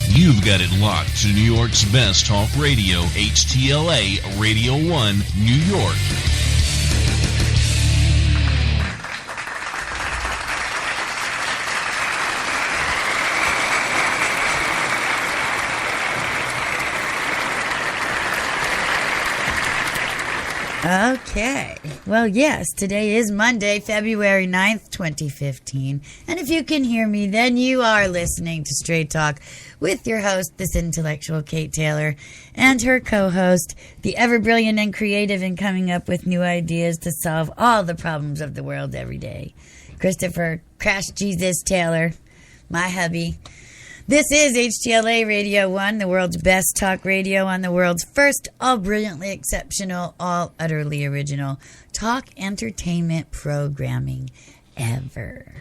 You've got it locked to New York's best talk radio, HTLA Radio 1, New York. Okay. Well, yes, today is Monday, February 9th, 2015. And if you can hear me, then you are listening to Straight Talk with your host, this intellectual Kate Taylor, and her co-host, the ever-brilliant and creative in coming up with new ideas to solve all the problems of the world every day, Christopher Crash Jesus Taylor, my hubby. This is HTLA Radio 1, the world's best talk radio on the world's first, all brilliantly exceptional, all utterly original talk entertainment programming ever.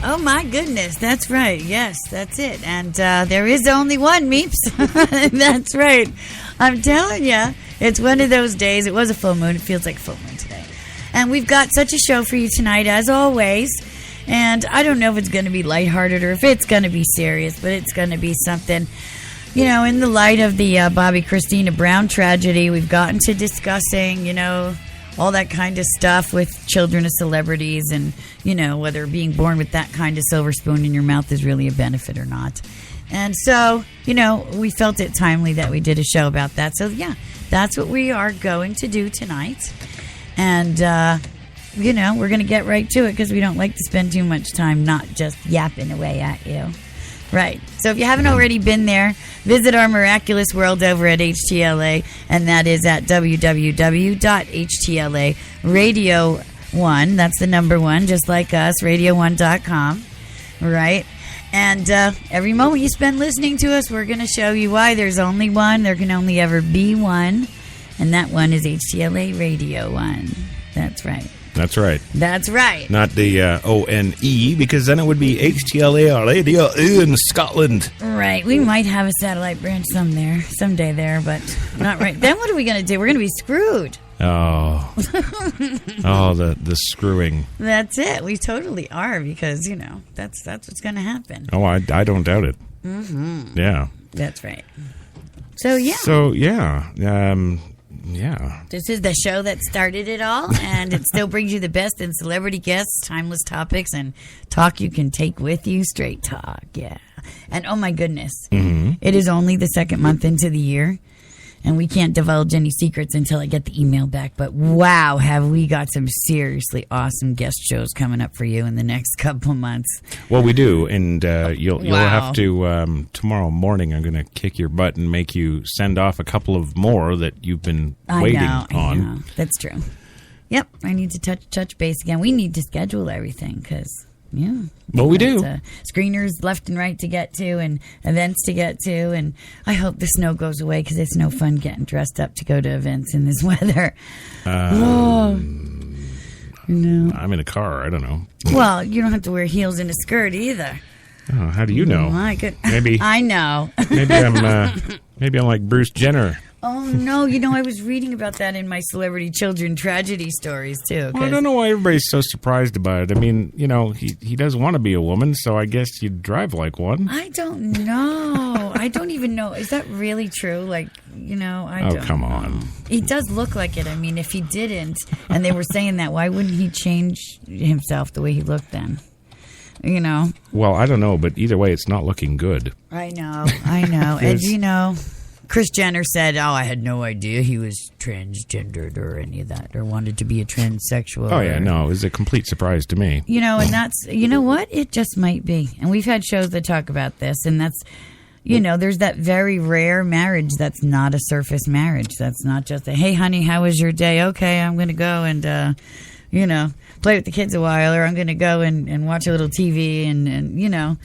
Oh my goodness. That's right. Yes, that's it. And there is only one, Meeps. That's right. I'm telling you, it's one of those days. It was a full moon. It feels like a full moon today. And we've got such a show for you tonight, as always. And I don't know if it's going to be lighthearted or if it's going to be serious, but it's going to be something. You know, in the light of the Bobby Christina Brown tragedy, we've gotten to discussing, all that kind of stuff with children of celebrities and, whether being born with that kind of silver spoon in your mouth is really a benefit or not. And so, we felt it timely that we did a show about that. So, yeah, that's what we are going to do tonight. And, we're going to get right to it because we don't like to spend too much time not just yapping away at you. Right. So if you haven't already been there, visit our miraculous world over at HTLA, and that is at www.htla.radio1. That's the number one, just like us, radio1.com. Right. And every moment you spend listening to us, we're going to show you why there's only one. There can only ever be one. And that one is HTLA Radio 1. That's right. That's right. That's right. Not the O-N-E, because then it would be HTLA Radio in Scotland. Right. We might have a satellite branch someday there, but not right. Then what are we going to do? We're going to be screwed. Oh. The screwing. That's it. We totally are because, that's what's going to happen. Oh, I don't doubt it. Mm-hmm. Yeah. That's right. So, yeah. Yeah. This is the show that started it all, and it still brings you the best in celebrity guests, timeless topics, and talk you can take with you. Straight talk, yeah. And oh my goodness, It is only the second month into the year, and we can't divulge any secrets until I get the email back. But wow, have we got some seriously awesome guest shows coming up for you in the next couple of months. Well, we do, and you'll have to, tomorrow morning, I'm going to kick your butt and make you send off a couple of more that you've been waiting on. I know. That's true. Yep, I need to touch base again. We need to schedule everything because... Yeah. Well, we do. Screeners left and right to get to and events to get to. And I hope the snow goes away because it's no fun getting dressed up to go to events in this weather. I'm in a car. I don't know. Well, you don't have to wear heels and a skirt either. Oh, how do you know? My good. Maybe. I know. Maybe I'm like Bruce Jenner. Oh, no. I was reading about that in my celebrity children tragedy stories, too. Well, I don't know why everybody's so surprised about it. I mean, he does want to be a woman, so I guess you'd drive like one. I don't know. I don't even know. Is that really true? Like, I don't come know. on. He does look like it. I mean, if he didn't, and they were saying that, why wouldn't he change himself the way he looked then? Well, I don't know, but either way, it's not looking good. I know. And, Kris Jenner said, I had no idea he was transgendered or any of that, or wanted to be a transsexual. Oh, yeah, no, it was a complete surprise to me. And that's, what? It just might be. And we've had shows that talk about this, and that's, you know, there's that very rare marriage that's not a surface marriage. That's not just a, hey, honey, how was your day? Okay, I'm going to go and, you know, play with the kids a while, or I'm going to go and watch a little TV and you know.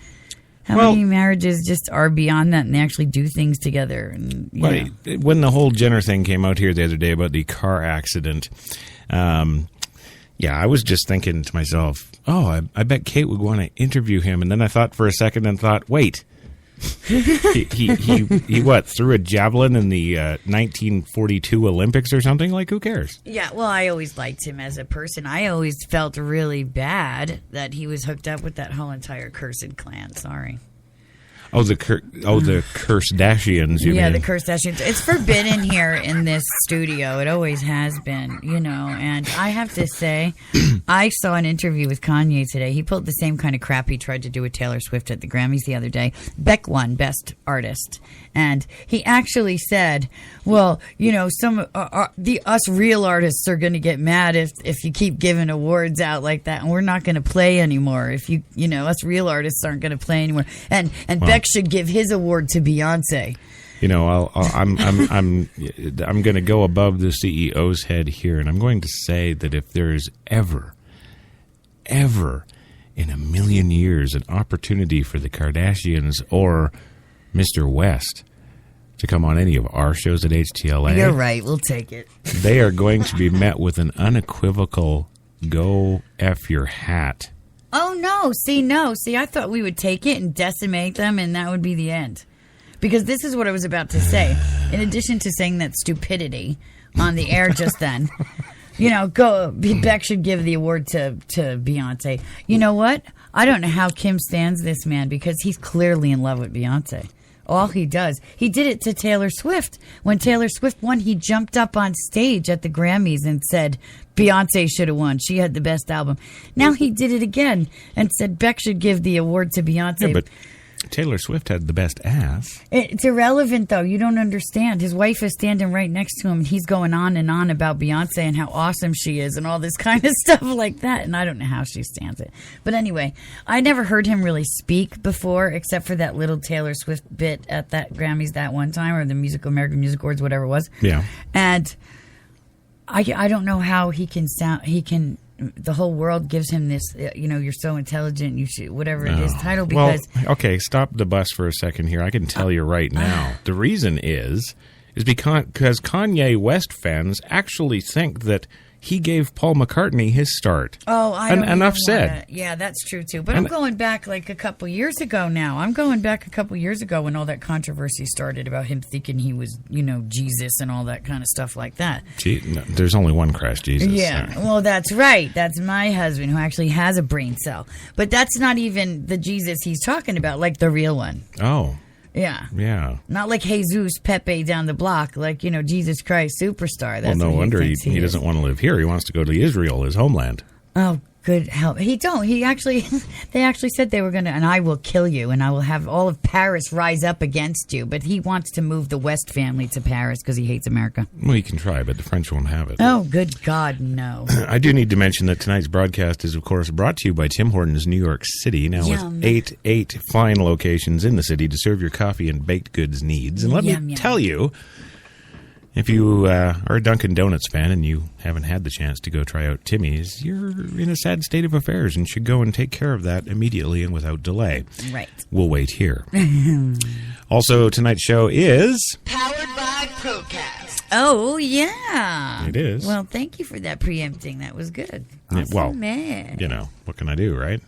How many marriages just are beyond that and they actually do things together? And, when the whole Jenner thing came out here the other day about the car accident, I was just thinking to myself, I bet Kate would want to interview him. And then I thought for a second and thought, wait, he what, threw a javelin in the 1942 Olympics or something? Like, who cares? Yeah, well, I always liked him as a person. I always felt really bad that he was hooked up with that whole entire cursed clan. Sorry. The Kardashians, you mean? Yeah, the Kardashians. It's forbidden here in this studio. It always has been, you know. And I have to say, I saw an interview with Kanye today. He pulled the same kind of crap he tried to do with Taylor Swift at the Grammys the other day. Beck won Best Artist. And he actually said, well, you know, us real artists are going to get mad if you keep giving awards out like that, and we're not going to play anymore. If you know, us real artists aren't going to play anymore. And Beck should give his award to Beyonce. You know, I'm going to go above the CEO's head here, and I'm going to say that if there is ever in a million years an opportunity for the Kardashians or Mr. West to come on any of our shows at HTLA, you're right. We'll take it. They are going to be met with an unequivocal "go F your hat." Oh, no. See, I thought we would take it and decimate them, and that would be the end. Because this is what I was about to say. In addition to saying that stupidity on the air just then, you know, Beck should give the award to Beyonce. You know what? I don't know how Kim stands this man, because he's clearly in love with Beyonce. All he does. He did it to Taylor Swift. When Taylor Swift won, he jumped up on stage at the Grammys and said Beyonce should have won. She had the best album. Now he did it again and said Beck should give the award to Beyonce. Yeah, but Taylor Swift had the best ass. It's irrelevant, though. You don't understand. His wife is standing right next to him, and he's going on and on about Beyonce and how awesome she is and all this kind of stuff like that. And I don't know how she stands it. But anyway, I never heard him really speak before, except for that little Taylor Swift bit at that Grammys that one time, or the American Music Awards, whatever it was. Yeah. And I don't know how he can sound. The whole world gives him this, you know, you're so intelligent, you should, whatever it is, title, because... Well, okay, stop the bus for a second here. I can tell you right now. The reason is because Kanye West fans actually think that he gave Paul McCartney his start. Oh, I don't enough said. Yeah, that's true, too. But I'm going back like a couple years ago now. I'm going back a couple years ago when all that controversy started about him thinking he was, you know, Jesus and all that kind of stuff like that. Gee, no, there's only one Christ Jesus. Yeah, well, that's right. That's my husband who actually has a brain cell. But that's not even the Jesus he's talking about, like the real one. Oh. Yeah. Yeah. Not like Jesus Pepe down the block, like, you know, Jesus Christ Superstar. That's well, no wonder he doesn't want to live here. He wants to go to Israel, his homeland. Oh, good help. He actually, they actually said they were going to, and I will kill you, and I will have all of Paris rise up against you. But he wants to move the West family to Paris because he hates America. Well, he can try, but the French won't have it. Oh, good God, no. I do need to mention that tonight's broadcast is, of course, brought to you by Tim Hortons New York City, now with eight fine locations in the city to serve your coffee and baked goods needs. And let me tell you, if you are a Dunkin' Donuts fan and you haven't had the chance to go try out Timmy's, you're in a sad state of affairs and should go and take care of that immediately and without delay. Right. We'll wait here. Also, tonight's show is... Powered by Procast. Oh, yeah. It is. Well, thank you for that preempting. That was good. Awesome, well, man. You know, what can I do, right?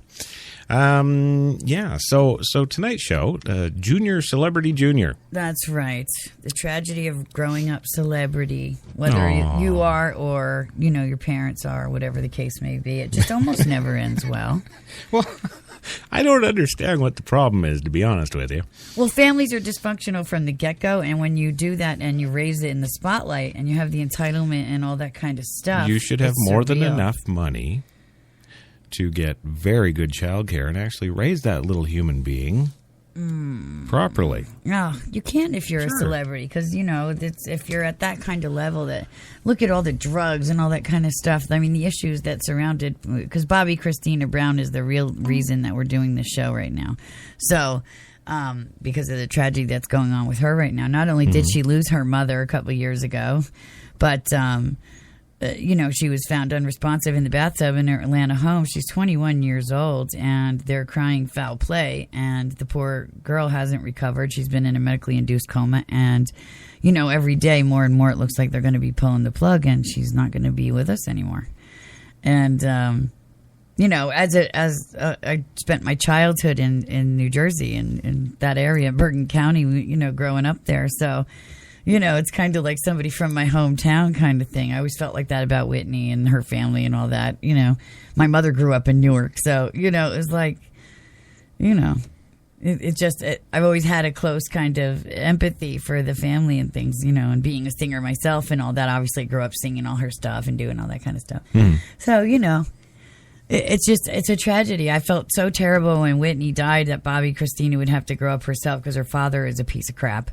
So tonight's show, Junior Celebrity Junior. That's right. The tragedy of growing up celebrity, whether you are or, you know, your parents are, whatever the case may be. It just almost never ends well. Well, I don't understand what the problem is, to be honest with you. Well, families are dysfunctional from the get-go, and when you do that and you raise it in the spotlight and you have the entitlement and all that kind of stuff, you should have more than enough money to get very good childcare and actually raise that little human being properly. No, you can't if you're a celebrity, because, you know, if you're at that kind of level, that look at all the drugs and all that kind of stuff. I mean, the issues that surrounded, because Bobby Christina Brown is the real reason that we're doing this show right now. So because of the tragedy that's going on with her right now. Not only did she lose her mother a couple of years ago, but she was found unresponsive in the bathtub in her Atlanta home. She's 21 years old, and they're crying foul play. And the poor girl hasn't recovered. She's been in a medically induced coma, and every day more and more it looks like they're going to be pulling the plug, and she's not going to be with us anymore. And I spent my childhood in New Jersey, in that area, Bergen County, growing up there, so. It's kind of like somebody from my hometown kind of thing. I always felt like that about Whitney and her family and all that. My mother grew up in Newark. So, it was like, I've always had a close kind of empathy for the family and things, and being a singer myself and all that. Obviously, I grew up singing all her stuff and doing all that kind of stuff. So, it's a tragedy. I felt so terrible when Whitney died that Bobby Christina would have to grow up herself because her father is a piece of crap.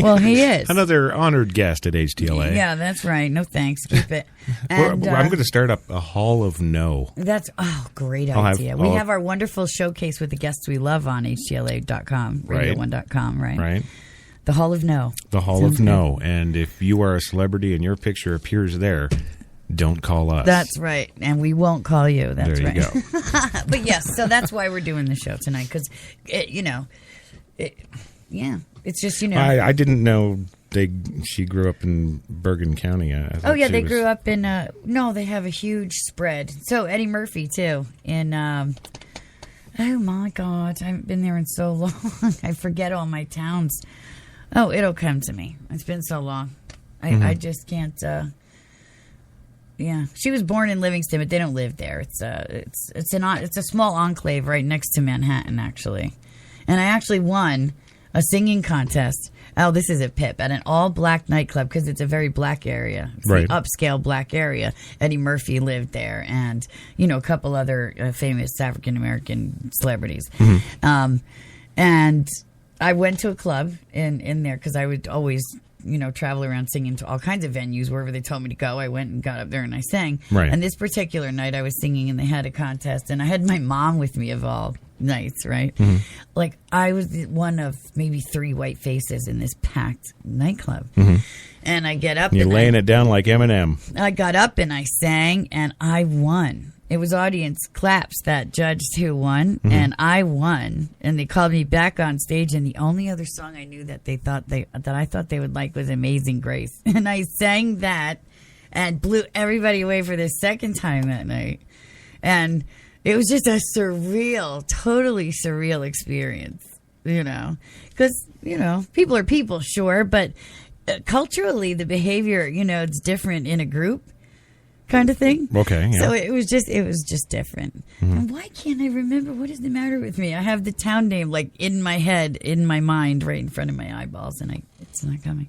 Well, he is. Another honored guest at HTLA. Yeah, that's right. No thanks. Keep it. And, I'm going to start up a Hall of No. That's, great idea. We have our wonderful showcase with the guests we love on HTLA.com, radio1.com, right? Right. The Hall of No. The Hall of No. And if you are a celebrity and your picture appears there, don't call us. That's right. And we won't call you. That's there you right. Go. But yes, so that's why we're doing the show tonight. Because, yeah. It's just, I didn't know she grew up in Bergen County. They grew up in, they have a huge spread. So Eddie Murphy, too, in, oh my God, I haven't been there in so long. I forget all my towns. Oh, it'll come to me. It's been so long. I just can't, yeah. She was born in Livingston, but they don't live there. It's a small enclave right next to Manhattan, actually. And I actually won a singing contest. Oh, this is at Pip, at an all-black nightclub because it's a very black area. It's right. The upscale black area. Eddie Murphy lived there, and a couple other famous African-American celebrities. And I went to a club in there because I would always travel around singing to all kinds of venues. Wherever they told me to go, I went and got up there and I sang. Right. And this particular night I was singing and they had a contest, and I had my mom with me of all nights, right? Like, I was one of maybe 3 white faces in this packed nightclub. And I get up. You're laying it down like Eminem. I got up and I sang and I won. It was audience claps that judged who won, and I won. And they called me back on stage, and the only other song I knew that I thought they would like was Amazing Grace. And I sang that and blew everybody away for the second time that night. And it was just a totally surreal experience, because, people are people, sure, but culturally the behavior, it's different in a group kind of thing. Okay, yeah. So it was just different. And why can't I remember? What is the matter with me? I have the town name like in my head, in my mind, right in front of my eyeballs, and it's not coming.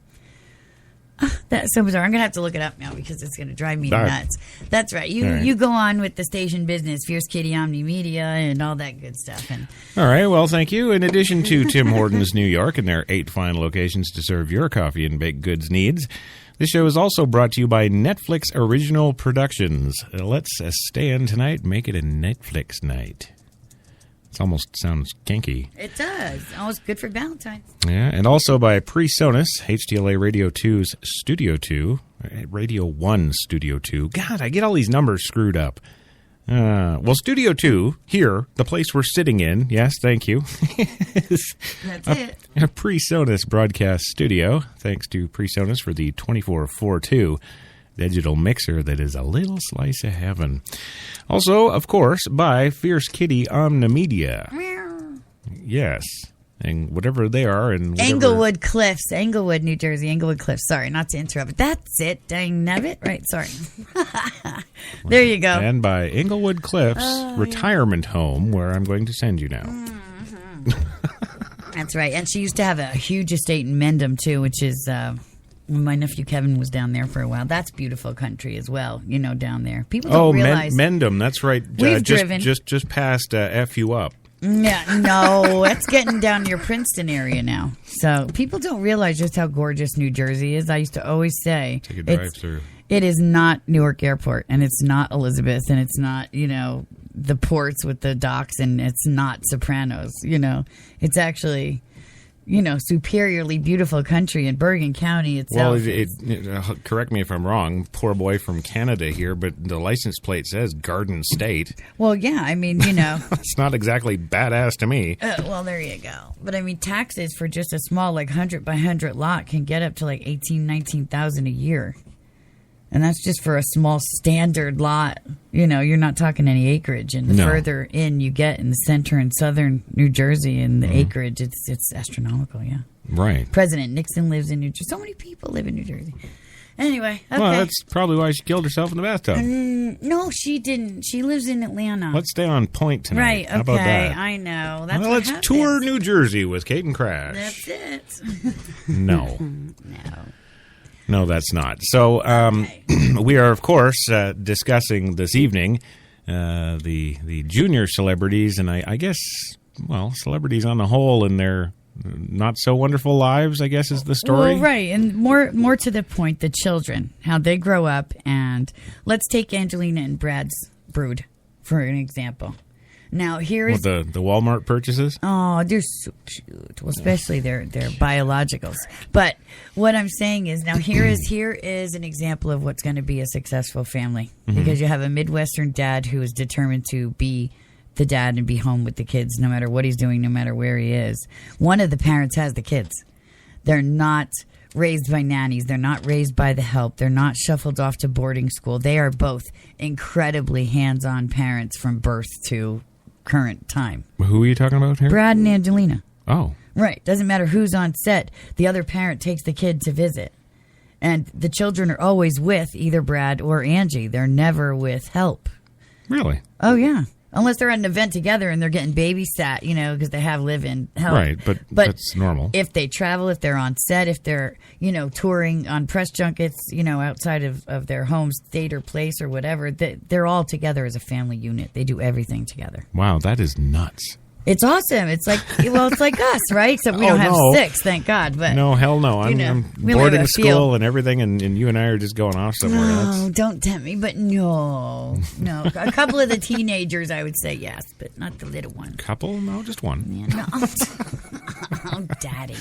That's so bizarre. I'm going to have to look it up now because it's going to drive me nuts. That's right. You go on with the station business, Fierce Kitty Omni Media, and all that good stuff. All right. Well, thank you. In addition to Tim Hortons New York and their 8 fine locations to serve your coffee and baked goods needs, this show is also brought to you by Netflix Original Productions. Let's stay in tonight and make it a Netflix night. It almost sounds kinky. It does. Almost good for Valentine's. Yeah, and also by PreSonus, HTLA Radio 2's Studio 2, Radio 1 Studio 2. God, I get all these numbers screwed up. Well, Studio 2, here, the place we're sitting in, yes, thank you. That's it. A PreSonus broadcast studio. Thanks to PreSonus for the 2442 digital mixer that is a little slice of heaven. Also, of course, by Fierce Kitty Omnimedia. Yes. And whatever they are. And Englewood Cliffs. Englewood, New Jersey. Englewood Cliffs. Sorry, not to interrupt. But that's it. Dang nabbit. Right, sorry. There you go. And by Englewood Cliffs Retirement Home, where I'm going to send you now. That's right. And she used to have a huge estate in Mendham, too, which is... my nephew Kevin was down there for a while. That's beautiful country as well, down there. People don't realize. Mendham, that's right. We've driven. Just past FU up. Yeah, no, that's getting down near Princeton area now. So people don't realize just how gorgeous New Jersey is. I used to always say. Take a drive through. It is not Newark Airport, and it's not Elizabeth, and it's not, the ports with the docks, and it's not Sopranos. It's actually, superiorly beautiful country in Bergen County itself. Well, correct me if I'm wrong. Poor boy from Canada here, but the license plate says Garden State. Well, yeah, I mean, it's not exactly badass to me. Well, there you go. But I mean, taxes for just a small 100 by 100 lot can get up to $18,000-$19,000 a year. And that's just for a small standard lot. You're not talking any acreage. And the further in you get in the center and southern New Jersey and the acreage, it's astronomical, yeah. Right. President Nixon lives in New Jersey. So many people live in New Jersey. Anyway, okay. Well, that's probably why she killed herself in the bathtub. No, she didn't. She lives in Atlanta. Let's stay on point tonight. Right, okay. How about that? I know. That's let's happens. tour New Jersey with Kate and Crash. That's it. No. No. No, that's not. So we are, of course, discussing this evening the junior celebrities, and I guess, celebrities on the whole in their not so wonderful lives, I guess, is the story. Well, right, and more to the point, the children, how they grow up, and let's take Angelina and Brad's brood for an example. Now here is the Walmart purchases. Oh, they're so cute. Well, especially their biologicals. But what I'm saying is, now here is an example of what's going to be a successful family, because you have a Midwestern dad who is determined to be the dad and be home with the kids, no matter what he's doing, no matter where he is. One of the parents has the kids. They're not raised by nannies. They're not raised by the help. They're not shuffled off to boarding school. They are both incredibly hands-on parents from birth to current time. Who are you talking about here? Brad and Angelina. Oh. Right. Doesn't matter who's on set. The other parent takes the kid to visit. And the children are always with either Brad or Angie. They're never with help. Really? Oh, yeah. Unless they're at an event together and they're getting babysat, because they have live-in help. Right, but that's normal. If they travel, if they're on set, if they're, touring on press junkets, outside of their home state or place or whatever, they're all together as a family unit. They do everything together. Wow, that is nuts. It's awesome. It's like, it's like us, right? Except we don't have six, thank God. But no, hell no. I'm boarding school and everything, and you and I are just going off somewhere. No, don't tempt me. But no. A couple of the teenagers, I would say yes, but not the little one. Couple? No, just one. Yeah, no. Oh, Daddy.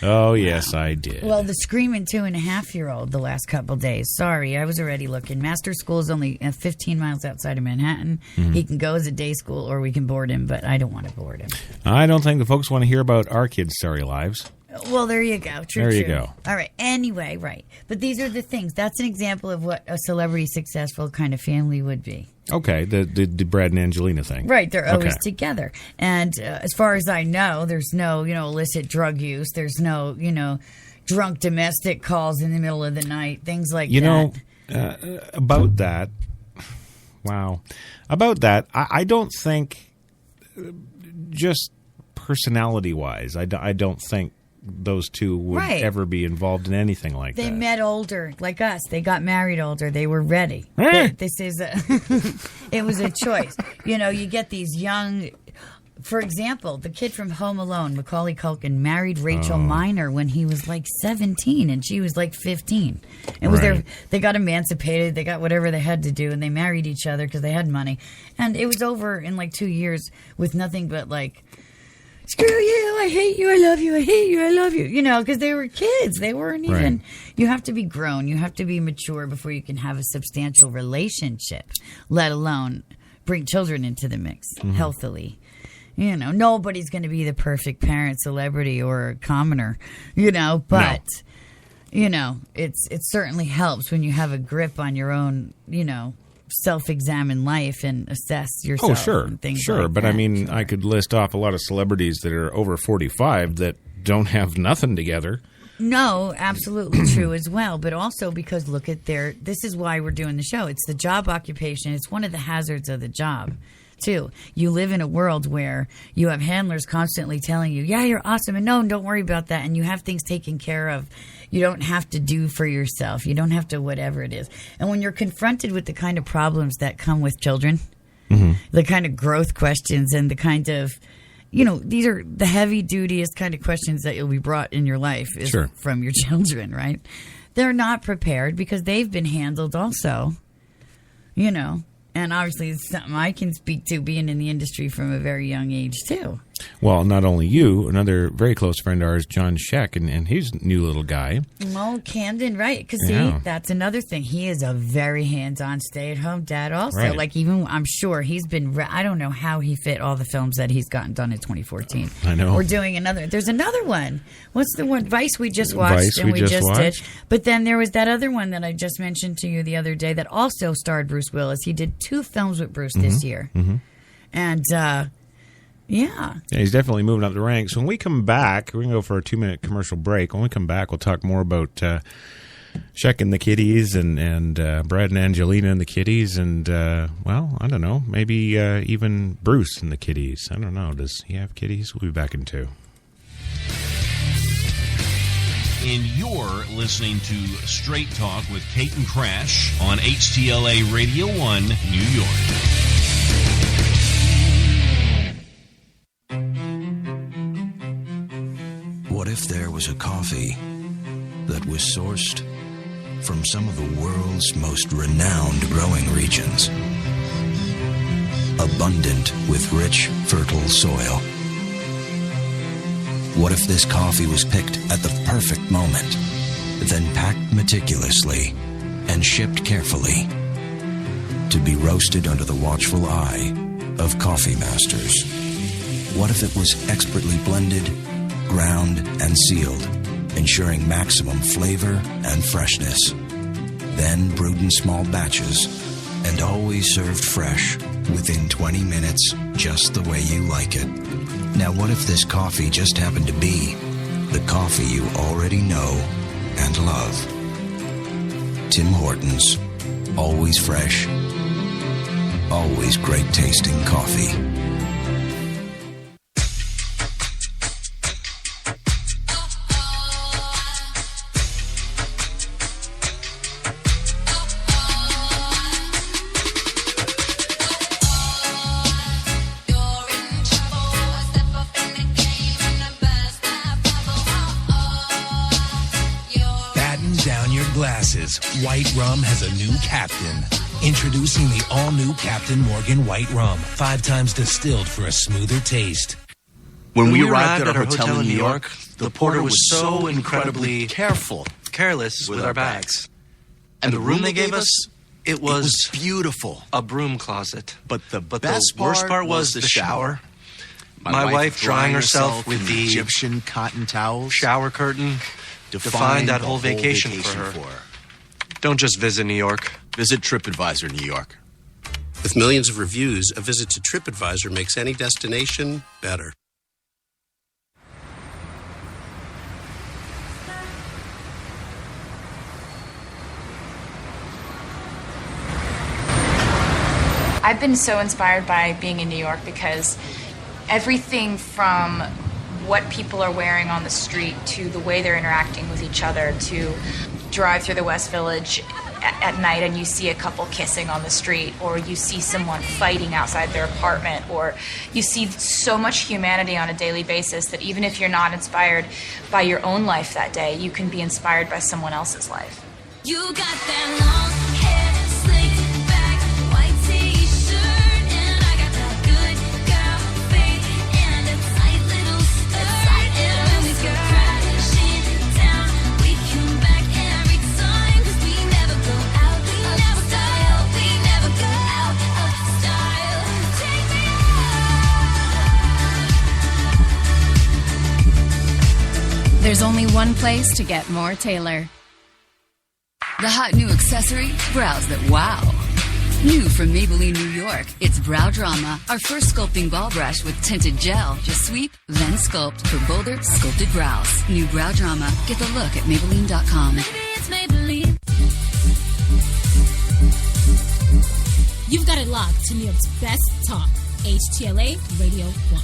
Oh, yes, I did. Well, the screaming 2.5-year-old the last couple days. Sorry, I was already looking. Master School is only 15 miles outside of Manhattan. He can go as a day school, or we can board him, but I don't want to board him. I don't think the folks want to hear about our kids' sorry lives. Well, there you go. True. You go. All right. Anyway, right. But these are the things. That's an example of what a celebrity successful kind of family would be. Okay, the Brad and Angelina thing. Right, they're always together. And as far as I know, there's no, illicit drug use. There's no, drunk domestic calls in the middle of the night, things like that. About that, I don't think, just personality-wise, I don't think those two would ever be involved in anything like that. They met older, like us. They got married older. They were ready. This is it was a choice. You get these young. For example, the kid from Home Alone, Macaulay Culkin, married Rachel Miner when he was 17 and she was 15. It was they got emancipated, they got whatever they had to do, and they married each other because they had money. And it was over in 2 years with nothing but screw you, I hate you, I love you, I hate you, I love you. Because they were kids. They weren't even... You have to be grown. You have to be mature before you can have a substantial relationship, let alone bring children into the mix healthily. Nobody's going to be the perfect parent, celebrity, or commoner, but... No. It certainly helps when you have a grip on your own, self-examine life and assess yourself. Oh, sure. And things sure. like But that. I mean, I could list off a lot of celebrities that are over 45 that don't have nothing together. No, absolutely true as well. But also because look at this is why we're doing the show. It's the job occupation. It's one of the hazards of the job. Too. You live in a world where you have handlers constantly telling you, yeah, you're awesome, and no, don't worry about that, and you have things taken care of. You don't have to do for yourself. You don't have to whatever it is. And when you're confronted with the kind of problems that come with children, the kind of growth questions and the kind of, these are the heavy-dutyest kind of questions that you'll be brought in your life is from your children, right? They're not prepared because they've been handled also, And obviously, it's something I can speak to, being in the industry from a very young age, too. Well, not only you, another very close friend of ours, John Scheck, and he's a new little guy. Oh, Camden, right. Because, see, that's another thing. He is a very hands-on, stay-at-home dad also. Right. Like, even, I'm sure he's been, I don't know how he fit all the films that he's gotten done in 2014. I know. We're doing there's another one. What's the one? Vice we just watched. Vice and we just watched. did. But then there was that other one that I just mentioned to you the other day that also starred Bruce Willis. He did 2 films with Bruce this year. Mm-hmm. And, yeah, he's definitely moving up the ranks. When we come back, we're going to go for a 2-minute commercial break. When we come back, we'll talk more about Scheck and the Kitties and Brad and Angelina and the Kitties and, well, I don't know, maybe even Bruce and the Kitties. I don't know. Does he have kitties? We'll be back in 2. And you're listening to Straight Talk with Kate and Crash on HTLA Radio 1, New York. What if there was a coffee that was sourced from some of the world's most renowned growing regions, abundant with rich, fertile soil? What if this coffee was picked at the perfect moment, then packed meticulously and shipped carefully to be roasted under the watchful eye of coffee masters? What if it was expertly blended, ground, and sealed, ensuring maximum flavor and freshness, then brewed in small batches and always served fresh within 20 minutes, just the way you like it? Now, what if this coffee just happened to be the coffee you already know and love? Tim Hortons. Always fresh, always great tasting coffee. White Rum has a new captain. Introducing the all-new Captain Morgan White Rum, 5 times distilled for a smoother taste. When we arrived at our hotel in New York, the porter was so incredibly careless with our bags. And the room they gave us, it was beautiful. A broom closet. But the worst part was the shower. My wife drying herself with the Egyptian cotton towels. Shower curtain defined that whole vacation for her. Don't just visit New York. Visit TripAdvisor New York. With millions of reviews, a visit to TripAdvisor makes any destination better. I've been so inspired by being in New York because everything from what people are wearing on the street to the way they're interacting with each other, to drive through the West Village at night and you see a couple kissing on the street, or you see someone fighting outside their apartment, or you see so much humanity on a daily basis that even if you're not inspired by your own life that day, you can be inspired by someone else's life. You got that long hair, slicked back, white t-shirt, and I got that good girl face and a tight little skirt. And when we go crashing down, we come back every time, 'cause we never go out of style. We never go out of style. Take me out. There's only one place to get more Taylor. The hot new accessory, brows that wow. New from Maybelline, New York, it's Brow Drama, our first sculpting ball brush with tinted gel. Just sweep, then sculpt for bolder, sculpted brows. New Brow Drama. Get the look at Maybelline.com. Maybe it's Maybelline. You've got it locked to New York's best talk, HTLA Radio 1.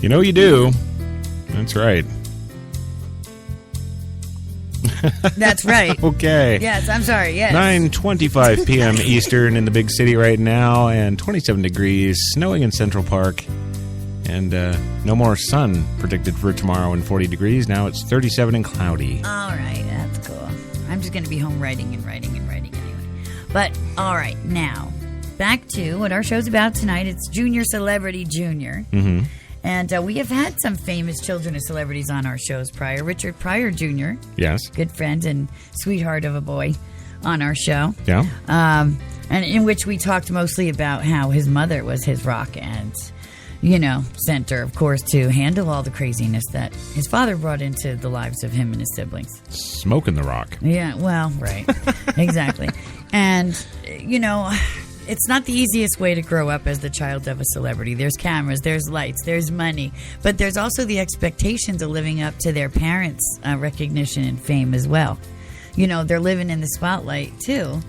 You know you do. That's right. That's right. Okay. Yes, I'm sorry. Yes. 9:25 p.m. Eastern in the big city right now, and 27 degrees, snowing in Central Park, and no more sun predicted for tomorrow and 40 degrees. Now it's 37 and cloudy. All right. I'm just going to be home writing anyway. But, all right, now, back to what our show's about tonight. It's Junior Celebrity Junior. Mm-hmm. And we have had some famous children of celebrities on our shows prior. Richard Pryor Jr. Yes. Good friend and sweetheart of a boy on our show. Yeah. And in which we talked mostly about how his mother was his rock and, center, of course, to handle all the craziness that his father brought into the lives of him and his siblings. Smoking the rock. Yeah, well, right. Exactly. And, it's not the easiest way to grow up as the child of a celebrity. There's cameras, there's lights, there's money. But there's also the expectations of living up to their parents' recognition and fame as well. They're living in the spotlight, too.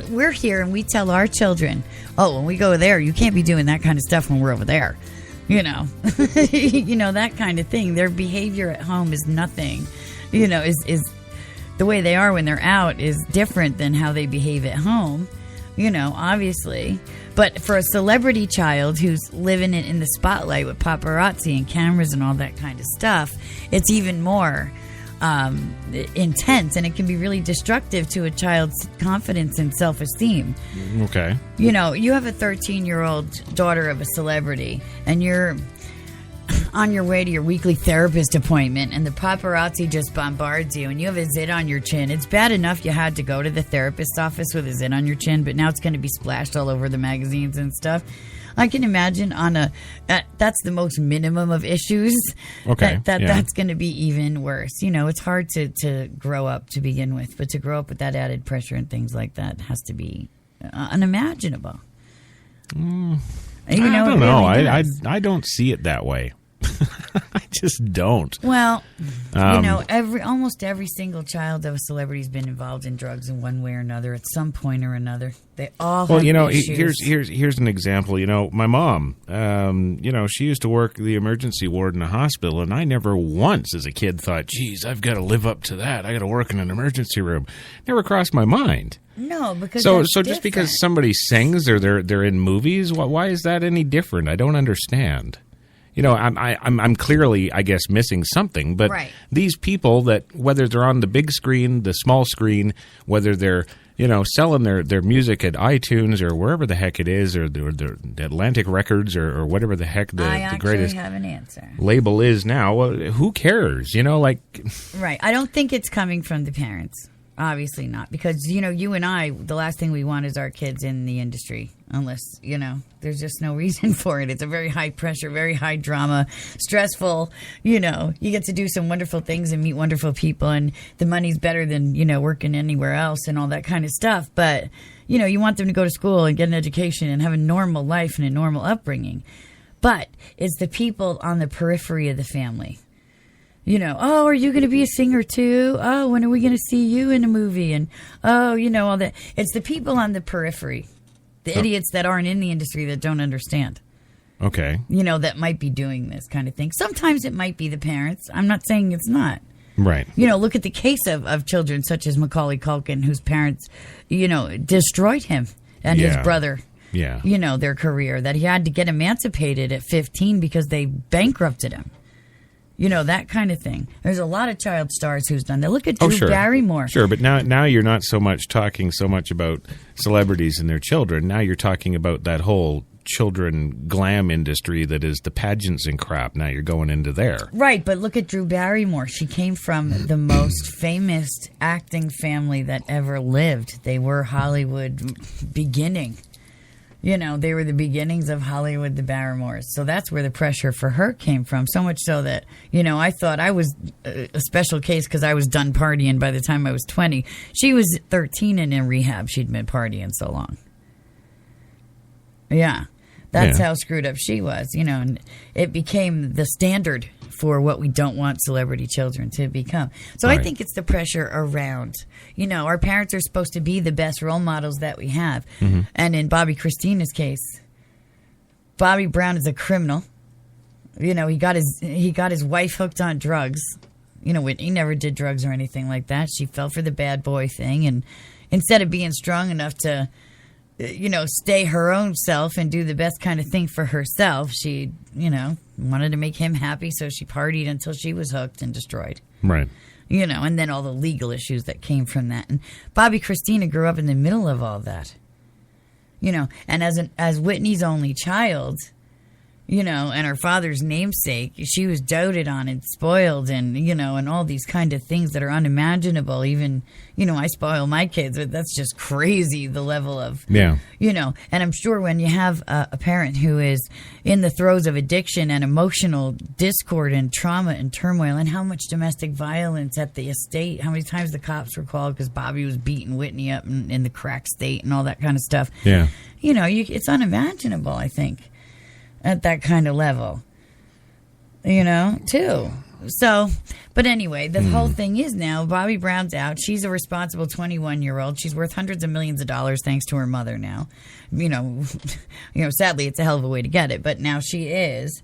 We're here and we tell our children, when we go there, you can't be doing that kind of stuff when we're over there. That kind of thing. Their behavior at home is nothing, is the way they are when they're out is different than how they behave at home, obviously. But for a celebrity child who's living it in the spotlight with paparazzi and cameras and all that kind of stuff, it's even more intense, and it can be really destructive to a child's confidence and self-esteem. Okay. You have a 13-year-old daughter of a celebrity, and you're on your way to your weekly therapist appointment, and the paparazzi just bombards you, and you have a zit on your chin. It's bad enough you had to go to the therapist's office with a zit on your chin, but now it's going to be splashed all over the magazines and stuff. I can imagine that's the most minimum of issues. Okay. That's going to be even worse. It's hard to grow up to begin with, but to grow up with that added pressure and things like that has to be unimaginable. I don't know. I don't see it that way. I just don't. Well, almost every single child of a celebrity has been involved in drugs in one way or another at some point or another. They all have issues. Here's an example. My mom, she used to work the emergency ward in a hospital, and I never once as a kid thought, geez, I've got to live up to that. I got to work in an emergency room. Never crossed my mind. No, because so just because somebody sings or they're in movies, why is that any different? I don't understand. I'm clearly, I guess, missing something. But right. These people that, whether they're on the big screen, the small screen, whether they're, selling their music at iTunes or wherever the heck it is, or the Atlantic Records or whatever the heck the greatest have an answer. Label is now, well, who cares? Right. I don't think it's coming from the parents. Obviously not. Because, you and I, the last thing we want is our kids in the industry. Unless, there's just no reason for it. It's a very high pressure, very high drama, stressful. You get to do some wonderful things and meet wonderful people. And the money's better than, working anywhere else and all that kind of stuff. But, you want them to go to school and get an education and have a normal life and a normal upbringing. But it's the people on the periphery of the family. Are you going to be a singer too? Oh, when are we going to see you in a movie? And, all that. It's the people on the periphery, the idiots that aren't in the industry that don't understand. Okay. That might be doing this kind of thing. Sometimes it might be the parents. I'm not saying it's not. Right. Look at the case of children such as Macaulay Culkin, whose parents, destroyed him and his brother. Yeah. Their career, that he had to get emancipated at 15 because they bankrupted him. That kind of thing. There's a lot of child stars who's done that. Look at Drew Barrymore. Sure, but now you're not talking so much about celebrities and their children. Now you're talking about that whole children glam industry that is the pageants and crap. Now you're going into there. Right, but look at Drew Barrymore. She came from the most famous acting family that ever lived. They were Hollywood beginning. They were the beginnings of Hollywood, the Barrymores. So that's where the pressure for her came from. So much so that, I thought I was a special case because I was done partying by the time I was 20. She was 13 and in rehab. She'd been partying so long. Yeah. That's how screwed up she was, and it became the standard for what we don't want celebrity children to become. So I think it's the pressure around. Our parents are supposed to be the best role models that we have. Mm-hmm. And in Bobby Christina's case, Bobby Brown is a criminal. He got his wife hooked on drugs. Whitney never did drugs or anything like that. She fell for the bad boy thing, and instead of being strong enough to stay her own self and do the best kind of thing for herself, she, wanted to make him happy, so she partied until she was hooked and destroyed. Right. and then all the legal issues that came from that. And Bobby Christina grew up in the middle of all that, and as Whitney's only child, and her father's namesake, she was doted on and spoiled and, and all these kind of things that are unimaginable. Even, I spoil my kids, but that's just crazy, the level of, and I'm sure when you have a parent who is in the throes of addiction and emotional discord and trauma and turmoil, and how much domestic violence at the estate, how many times the cops were called because Bobby was beating Whitney up in the crack state and all that kind of stuff. Yeah. It's unimaginable, I think. At that kind of level, too. So, but anyway, the whole thing is now Bobby Brown's out. She's a responsible 21-year-old. She's worth hundreds of millions of dollars thanks to her mother now. Sadly, it's a hell of a way to get it, but now she is.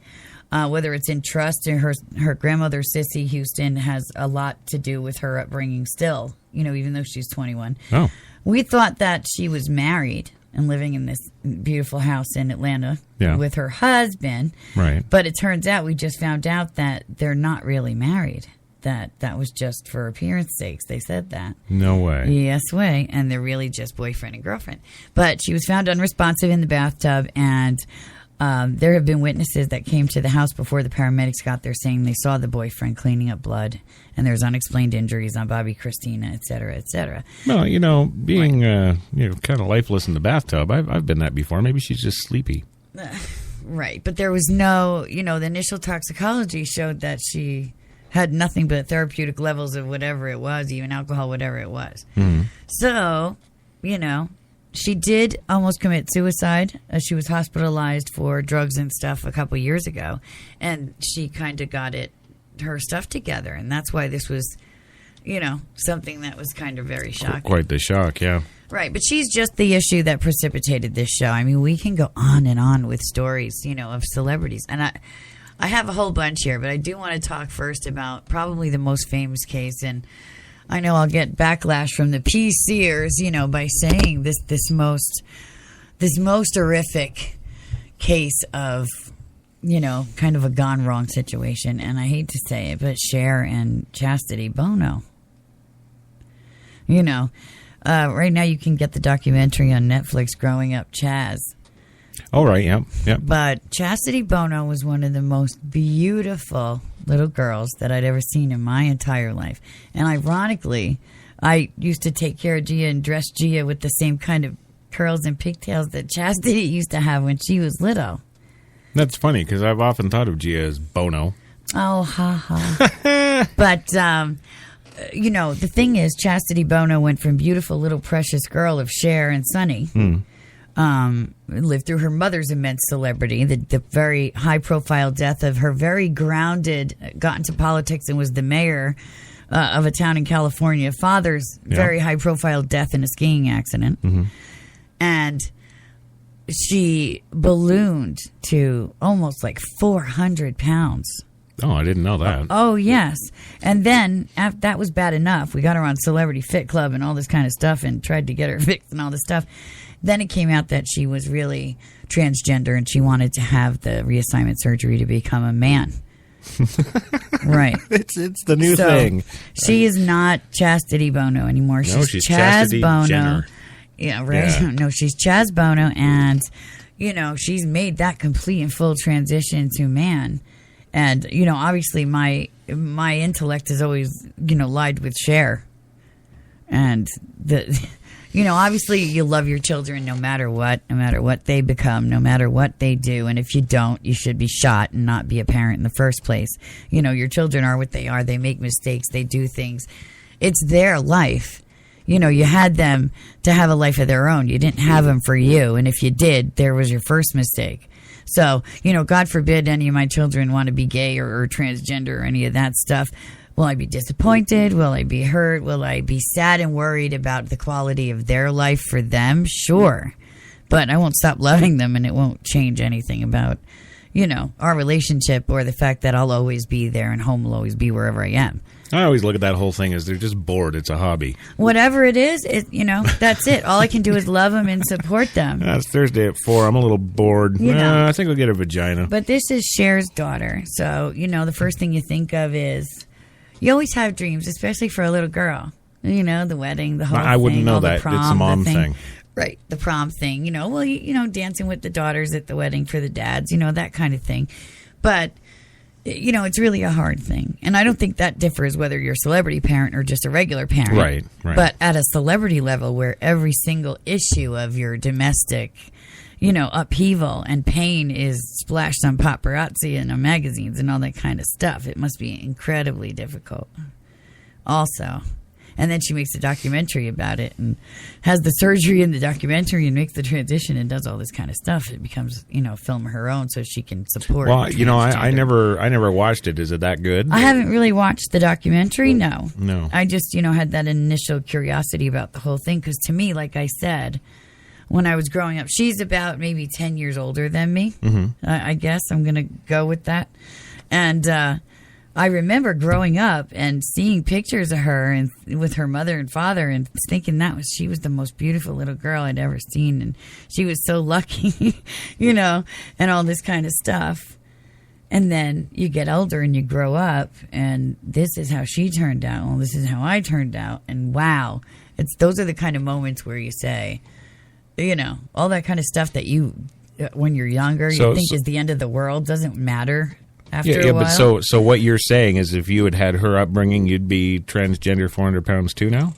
Whether it's in trust or her grandmother, Sissy Houston, has a lot to do with her upbringing still, even though she's 21. Oh. We thought that she was married and living in this beautiful house in Atlanta with her husband. Right. But it turns out, we just found out that they're not really married. That was just for appearance sakes. They said that. No way. Yes way. And they're really just boyfriend and girlfriend. But she was found unresponsive in the bathtub, and there have been witnesses that came to the house before the paramedics got there saying they saw the boyfriend cleaning up blood, and there's unexplained injuries on Bobby Christina, et cetera, et cetera. Well, being kind of lifeless in the bathtub, I've been that before. Maybe she's just sleepy. Right, but there was no, the initial toxicology showed that she had nothing but therapeutic levels of whatever it was, even alcohol, whatever it was. Mm-hmm. So, she did almost commit suicide. She was hospitalized for drugs and stuff a couple years ago, and she kind of got her stuff together, and that's why this was, something that was kind of very shocking. Quite the shock, yeah. Right, but she's just the issue that precipitated this show. I mean, we can go on and on with stories, of celebrities, and I have a whole bunch here, but I do want to talk first about probably the most famous case, and I know I'll get backlash from the PCers, by saying this most horrific case of, kind of a gone wrong situation. And I hate to say it, but Cher and Chastity Bono. Right now you can get the documentary on Netflix, Growing Up Chaz. Oh, right, yep. But Chastity Bono was one of the most beautiful little girls that I'd ever seen in my entire life. And ironically, I used to take care of Gia and dress Gia with the same kind of curls and pigtails that Chastity used to have when she was little. That's funny, because I've often thought of Gia as Bono. Oh, ha ha. But, the thing is, Chastity Bono went from beautiful little precious girl of Cher and Sonny, lived through her mother's immense celebrity, the very high-profile death of her very grounded, got into politics and was the mayor of a town in California, father's very high-profile death in a skiing accident. Mm-hmm. And she ballooned to almost like 400 pounds. Oh, I didn't know that. Oh, yes. And then, after that was bad enough. We got her on Celebrity Fit Club and all this kind of stuff and tried to get her fixed and all this stuff. Then it came out that she was really transgender and she wanted to have the reassignment surgery to become a man. Right. It's the new thing. She is not Chastity Bono anymore. No, she's Chastity Bono. Jenner. Yeah, right. Yeah. No, she's Chaz Bono, and she's made that complete and full transition to man. And obviously my intellect has always lied with Cher, and obviously you love your children no matter what they become, no matter what they do, and if you don't, you should be shot and not be a parent in the first place. Your children are what they are. They make mistakes. They do things. It's their life. You had them to have a life of their own. You didn't have them for you. And if you did, there was your first mistake. So, God forbid any of my children want to be gay or transgender or any of that stuff. Will I be disappointed? Will I be hurt? Will I be sad and worried about the quality of their life for them? Sure. But I won't stop loving them, and it won't change anything about, our relationship or the fact that I'll always be there and home will always be wherever I am. I always look at that whole thing as they're just bored. It's a hobby. Whatever it is, that's it. All I can do is love them and support them. It's Thursday at 4. I'm a little bored. I think I'll get a vagina. But this is Cher's daughter. So, the first thing you think of is, You always have dreams, especially for a little girl. You know, the wedding, the whole thing. I wouldn't know all the that. prom, It's a mom the thing. Right, the prom thing. You know, well, dancing with the daughters at the wedding for the dads, that kind of thing. But, it's really a hard thing. And I don't think that differs whether you're a celebrity parent or just a regular parent. Right. But at a celebrity level where every single issue of your domestic, upheaval and pain is splashed on paparazzi and on magazines and all that kind of stuff, it must be incredibly difficult. Also. And then she makes a documentary about it and has the surgery in the documentary and makes the transition and does all this kind of stuff. It becomes, a film of her own so she can support. Well, I never watched it. Is it that good? I haven't really watched the documentary. No. I just, had that initial curiosity about the whole thing. Because to me, like I said, when I was growing up, she's about maybe 10 years older than me. Mm-hmm. I guess I'm going to go with that. And, I remember growing up and seeing pictures of her and with her mother and father and thinking she was the most beautiful little girl I'd ever seen. And she was so lucky, and all this kind of stuff. And then you get older and you grow up and this is how she turned out. Well, this is how I turned out. And wow, those are the kind of moments where you say, all that kind of stuff that when you're younger, you think is the end of the world doesn't matter. After a while. But so what you're saying is if you had her upbringing, you'd be transgender 400 pounds too now?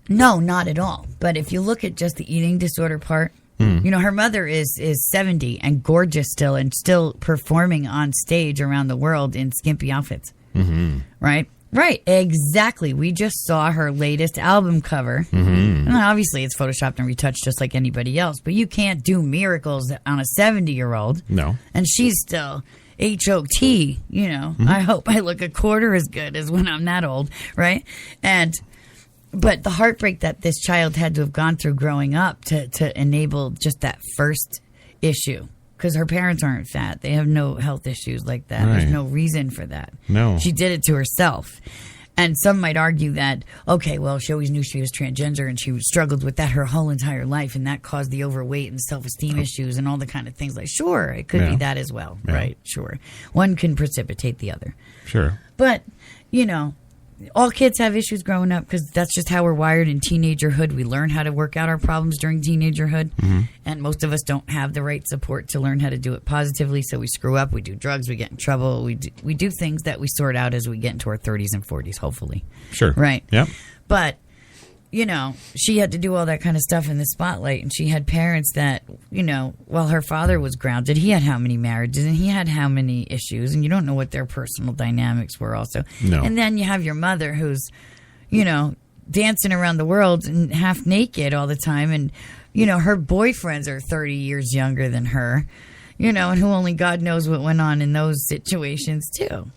No, not at all. But if you look at just the eating disorder part, her mother is 70 and gorgeous still and still performing on stage around the world in skimpy outfits. Mm-hmm. Right? Right, exactly. We just saw her latest album cover. Mm-hmm. And obviously, it's photoshopped and retouched just like anybody else. But you can't do miracles on a 70-year-old. No. And she's still... HOT, Mm-hmm. I hope I look a quarter as good as when I'm that old, right? But the heartbreak that this child had to have gone through growing up to enable just that first issue, because her parents aren't fat. They have no health issues like that. Right. There's no reason for that. No. She did it to herself. And some might argue that, okay, well, she always knew she was transgender and she struggled with that her whole entire life and that caused the overweight and self-esteem issues and all the kind of things. Like, sure, it could be that as well, right? Sure. One can precipitate the other. Sure. But, all kids have issues growing up because that's just how we're wired in teenagerhood. We learn how to work out our problems during teenagerhood. Mm-hmm. And most of us don't have the right support to learn how to do it positively. So we screw up. We do drugs. We get in trouble. We do things that we sort out as we get into our 30s and 40s, hopefully. Sure. Right. Yep. But, she had to do all that kind of stuff in the spotlight. And she had parents that, while her father was grounded, he had how many marriages and he had how many issues. And you don't know what their personal dynamics were also. No. And then you have your mother who's, dancing around the world and half naked all the time. And, her boyfriends are 30 years younger than her, and who only God knows what went on in those situations too.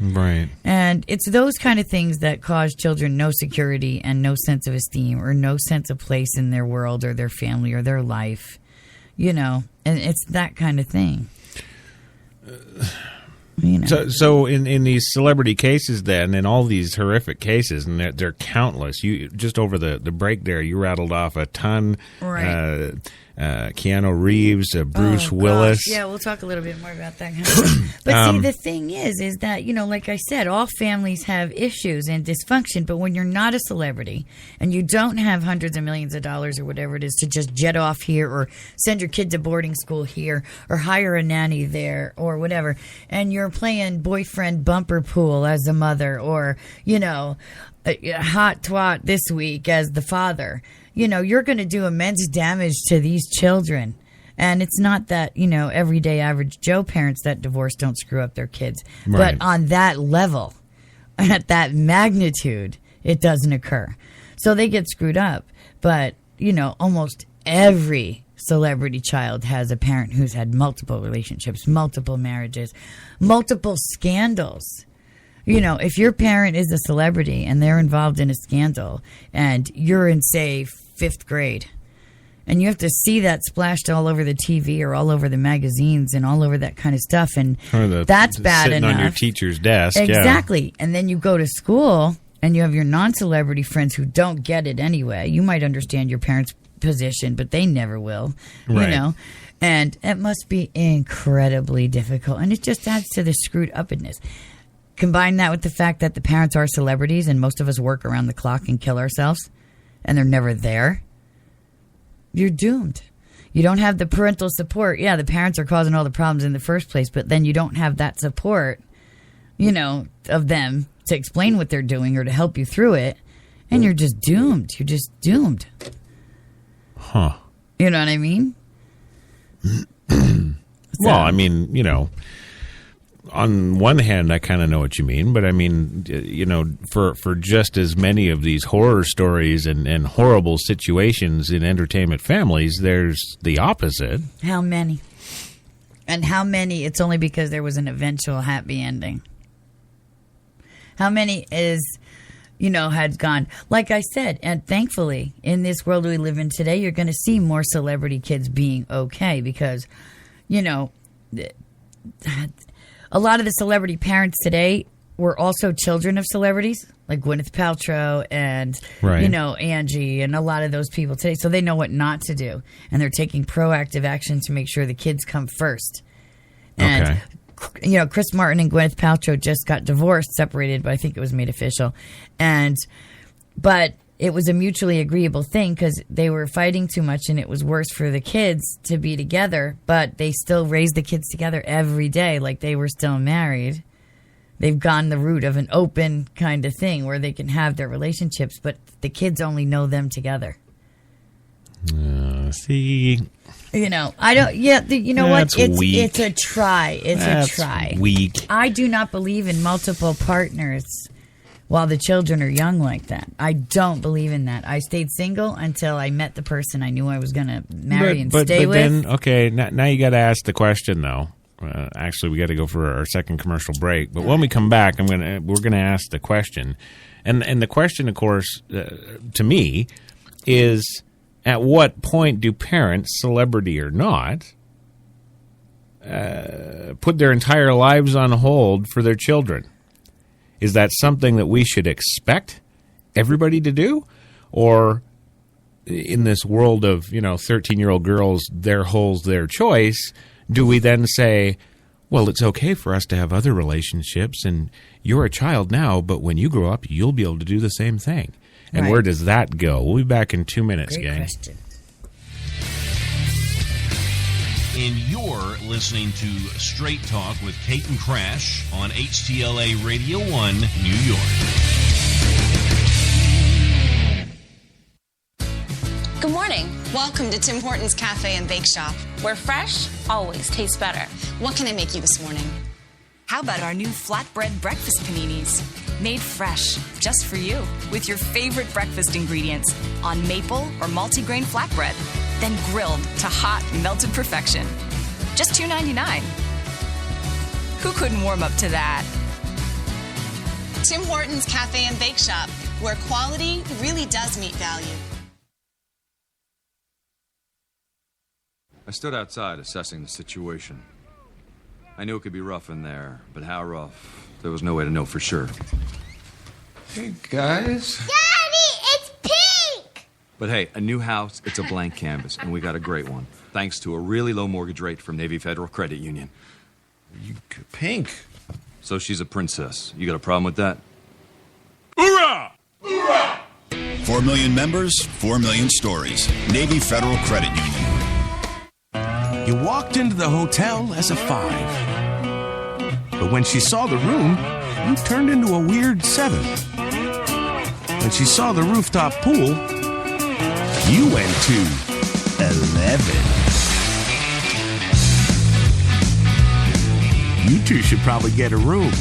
Right. And it's those kind of things that cause children no security and no sense of esteem or no sense of place in their world or their family or their life, and it's that kind of thing. So in these celebrity cases then, in all these horrific cases, and they're countless, you just over the break there, you rattled off a ton. Right. Keanu Reeves, Bruce Willis. Yeah, we'll talk a little bit more about that kind of stuff. But see, the thing is that, like I said, all families have issues and dysfunction. But when you're not a celebrity and you don't have hundreds of millions of dollars or whatever it is to just jet off here or send your kid to boarding school here or hire a nanny there or whatever, and you're playing boyfriend bumper pool as a mother or, a hot twat this week as the father, you're going to do immense damage to these children. And it's not that, everyday average Joe parents that divorce don't screw up their kids. Right. But on that level, at that magnitude, it doesn't occur. So they get screwed up. But, almost every celebrity child has a parent who's had multiple relationships, multiple marriages, multiple scandals. If your parent is a celebrity and they're involved in a scandal and you're in, say, 5th grade and you have to see that splashed all over the TV or all over the magazines and all over that kind of stuff, and that's bad sitting enough. on your teacher's desk. Exactly. Yeah. And then you go to school and you have your non-celebrity friends who don't get it anyway. You might understand your parents' position, but they never will, right. And it must be incredibly difficult. And it just adds to the screwed upness. combine that with the fact that the parents are celebrities and most of us work around the clock and kill ourselves and they're never there, you're doomed. You don't have the parental support. Yeah, the parents are causing all the problems in the first place, but then you don't have that support, of them to explain what they're doing or to help you through it, and you're just doomed. You're just doomed. Huh. You know what I mean? Well, I mean, on one hand, I kind of know what you mean, but I mean, for just as many of these horror stories and horrible situations in entertainment families, there's the opposite. How many? And how many, it's only because there was an eventual happy ending. How many had gone, like I said, and thankfully, in this world we live in today, you're going to see more celebrity kids being okay because, a lot of the celebrity parents today were also children of celebrities, like Gwyneth Paltrow and, Angie and a lot of those people today. So they know what not to do. And they're taking proactive action to make sure the kids come first. And, Chris Martin and Gwyneth Paltrow just got divorced, separated, but I think it was made official. But it was a mutually agreeable thing because they were fighting too much and it was worse for the kids to be together, but they still raised the kids together every day like they were still married. They've gone the route of an open kind of thing where they can have their relationships, but the kids only know them together. See... I don't. Yeah, what? Weak. It's a try. It's a try. Weak. I do not believe in multiple partners while the children are young like that. I don't believe in that. I stayed single until I met the person I knew I was going to marry and stay with. Then, okay, now you got to ask the question though. Actually, we got to go for our second commercial break. But when we come back, we're gonna ask the question, and the question, of course, to me, is. At what point do parents, celebrity or not, put their entire lives on hold for their children? Is that something that we should expect everybody to do? Or in this world of, 13-year-old girls, their holes, their choice, do we then say, well, it's okay for us to have other relationships and you're a child now, but when you grow up, you'll be able to do the same thing? And where does that go? We'll be back in 2 minutes, Great gang. Question. And you're listening to Straight Talk with Kate and Crash on HTLA Radio 1, New York. Good morning. Welcome to Tim Hortons Cafe and Bake Shop, where fresh always tastes better. What can I make you this morning? How about our new flatbread breakfast paninis? Made fresh, just for you, with your favorite breakfast ingredients on maple or multigrain flatbread, then grilled to hot, melted perfection. Just $2.99. Who couldn't warm up to that? Tim Hortons Cafe and Bake Shop, where quality really does meet value. I stood outside assessing the situation. I knew it could be rough in there, but how rough, there was no way to know for sure. Hey, guys. Daddy, it's pink! But hey, a new house, it's a blank canvas, and we got a great one, thanks to a really low mortgage rate from Navy Federal Credit Union. Pink? So she's a princess. You got a problem with that? Hoorah! Hoorah! 4 million members, 4 million stories. Navy Federal Credit Union. You walked into the hotel as a 5. But when she saw the room, you turned into a weird 7. When she saw the rooftop pool, you went to 11. You two should probably get a room.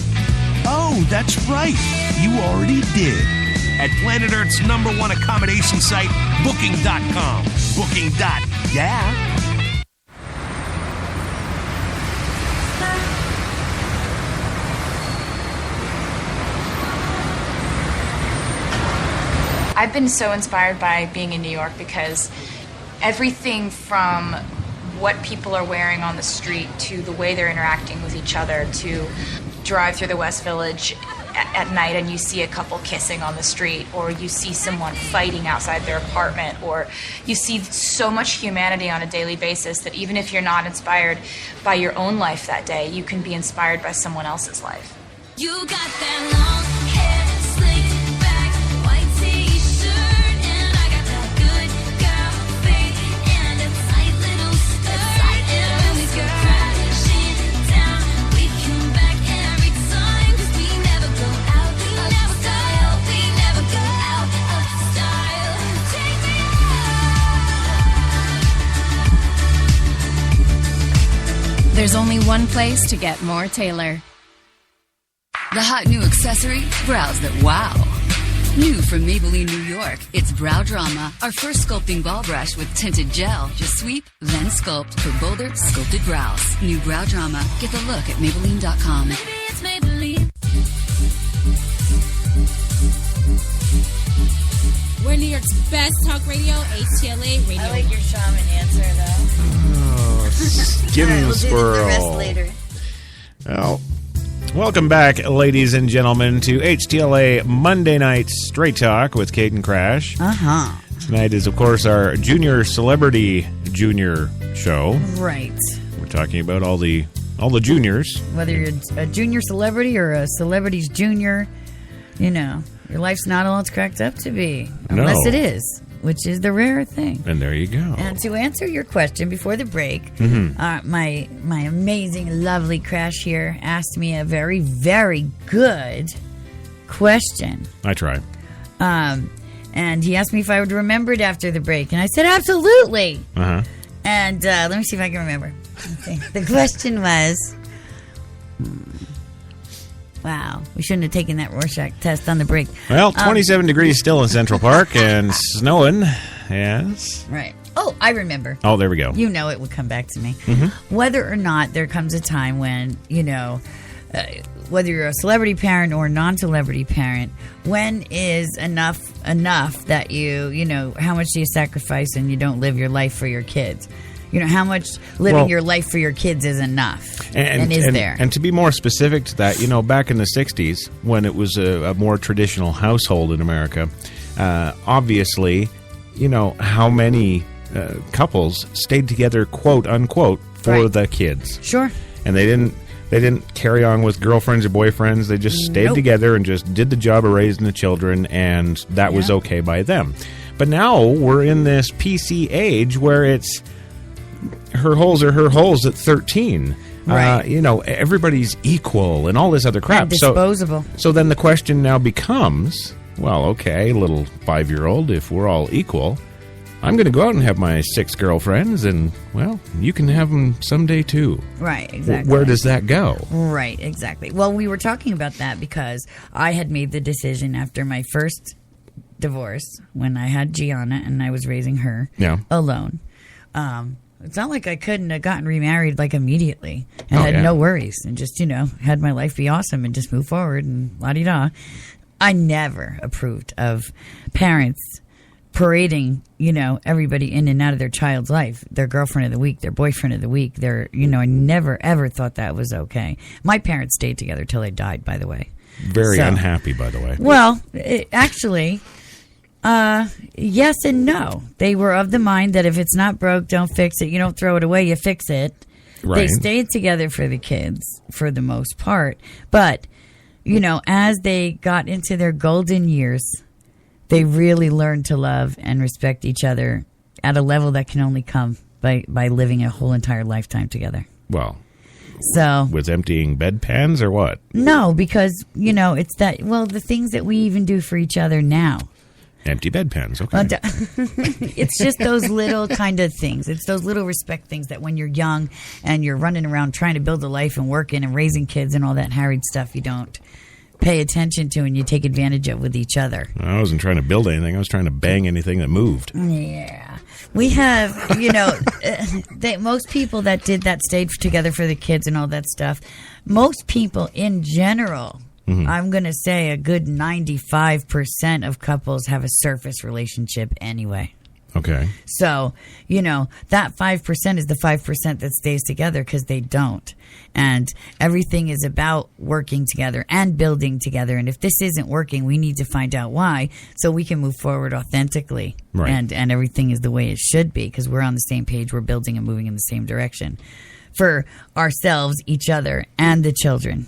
Oh, that's right. You already did. At Planet Earth's #1 accommodation site, Booking.com. Booking.yeah. I've been so inspired by being in New York because everything from what people are wearing on the street to the way they're interacting with each other, to drive through the West Village at night and you see a couple kissing on the street, or you see someone fighting outside their apartment, or you see so much humanity on a daily basis that even if you're not inspired by your own life that day, you can be inspired by someone else's life. You got that long hair, slicked back, white t-shirt, and I got that good girl face and a tight little skirt. And when we go crashing down, we come back every time, 'cause we never go out of style. We never go out of style. Take me out. There's only one place to get more Taylor. The hot new accessory, brows that wow. New from Maybelline, New York, it's Brow Drama, our first sculpting ball brush with tinted gel. Just sweep, then sculpt for bolder, sculpted brows. New Brow Drama. Get the look at Maybelline.com. Maybe it's Maybelline. We're New York's best talk radio, HTLA Radio. I like your shaman answer, though. Oh, skin We'll do the rest swirl. later. Well, welcome back, ladies and gentlemen, to HTLA Monday Night Straight Talk with Kate and Crash. Uh-huh. Tonight is, of course, our Junior Celebrity Junior show. Right. We're talking about all the juniors. Whether you're a junior celebrity or a celebrity's junior, you know, your life's not all it's cracked up to be. Unless No. it is, which is the rare thing. And there you go. And to answer your question before the break, my amazing, lovely Crash here asked me a very, very good question. I try. And he asked me if I would remember it after the break. And I said, absolutely. Uh-huh. And let me see if I can remember. Okay. The question was... Wow, we shouldn't have taken that Rorschach test on the break. Well, 27 degrees still in Central Park and snowing. Yes. Right. Oh, I remember. Oh, there we go. You know it would come back to me. Mm-hmm. Whether or not there comes a time when, you know, whether you're a celebrity parent or a non-celebrity parent, when is enough that you know, how much do you sacrifice and you don't live your life for your kids? You know, how much living your life for your kids is enough and is there? And to be more specific to that, you know, back in the 60s, when it was a more traditional household in America, obviously, you know, how many couples stayed together, quote unquote, for the kids. Sure. And they didn't carry on with girlfriends or boyfriends. They just stayed together and just did the job of raising the children, and that was okay by them. But now we're in this PC age where it's her holes are her holes at 13. Right. You know, everybody's equal and all this other crap. And disposable. So then the question now becomes, well, okay, little 5-year-old, if we're all equal, I'm going to go out and have my 6 girlfriends, and, well, you can have them someday too. Right, exactly. Where does that go? Right, exactly. Well, we were talking about that because I had made the decision after my first divorce, when I had Gianna and I was raising her alone. It's not like I couldn't have gotten remarried like immediately and had no worries and just, you know, had my life be awesome and just move forward and la-di-da. I never approved of parents parading, you know, everybody in and out of their child's life, their girlfriend of the week, their boyfriend of the week, their, you know, I never ever thought that was okay. My parents stayed together till they died, by the way. Very unhappy, by the way. Well, actually... yes and no. They were of the mind that if it's not broke, don't fix it. You don't throw it away, you fix it. Right. They stayed together for the kids for the most part. But, you know, as they got into their golden years, they really learned to love and respect each other at a level that can only come by living a whole entire lifetime together. Well, so with emptying bedpans or what? No, because, you know, it's that, well, the things that we even do for each other now. Empty bedpans, okay. It's just those little kind of things. It's those little respect things that when you're young and you're running around trying to build a life and working and raising kids and all that harried stuff, you don't pay attention to and you take advantage of with each other. I wasn't trying to build anything. I was trying to bang anything that moved. Yeah. We have, you know, most people that did that stayed together for the kids and all that stuff. Most people in general... I'm going to say a good 95% of couples have a surface relationship anyway. Okay. So, you know, that 5% is the 5% that stays together because they don't. And everything is about working together and building together. And if this isn't working, we need to find out why so we can move forward authentically. Right. And everything is the way it should be because we're on the same page. We're building and moving in the same direction for ourselves, each other, and the children.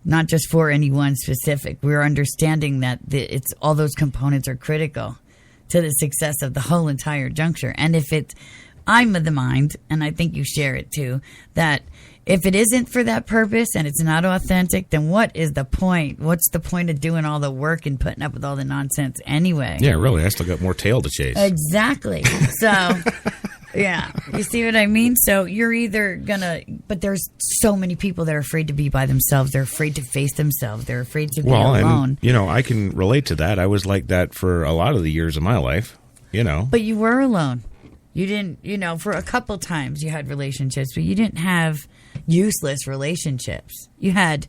not just for any one specific. We're understanding that it's all those components are critical to the success of the whole entire juncture. And I'm of the mind, and I think you share it too, that if it isn't for that purpose and it's not authentic, then what is the point? What's the point of doing all the work and putting up with all the nonsense anyway? Yeah, really. I still got more tail to chase. Exactly. So, yeah. You see what I mean? So you're either but there's so many people that are afraid to be by themselves. They're afraid to face themselves. They're afraid to be alone. And, I can relate to that. I was like that for a lot of the years of my life, But you were alone. You didn't, for a couple times you had relationships, but you didn't have useless relationships. You had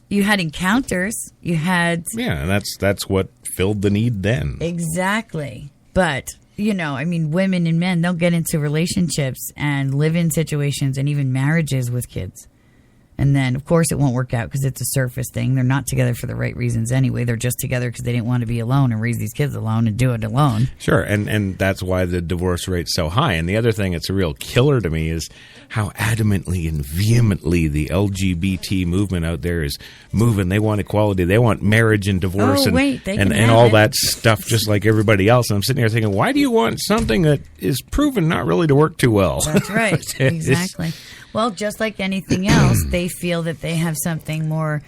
encounters. You had and that's what filled the need then. Exactly. But women and men, they'll get into relationships and live in situations and even marriages with kids. And then, of course, it won't work out because it's a surface thing. They're not together for the right reasons anyway. They're just together because they didn't want to be alone and raise these kids alone and do it alone. Sure, and that's why the divorce rate's so high. And the other thing that's a real killer to me is how adamantly and vehemently the LGBT movement out there is moving. They want equality. They want marriage and divorce and all that stuff just like everybody else. And I'm sitting here thinking, why do you want something that is proven not really to work too well? That's right. Exactly. Well, just like anything else, they feel that they have something more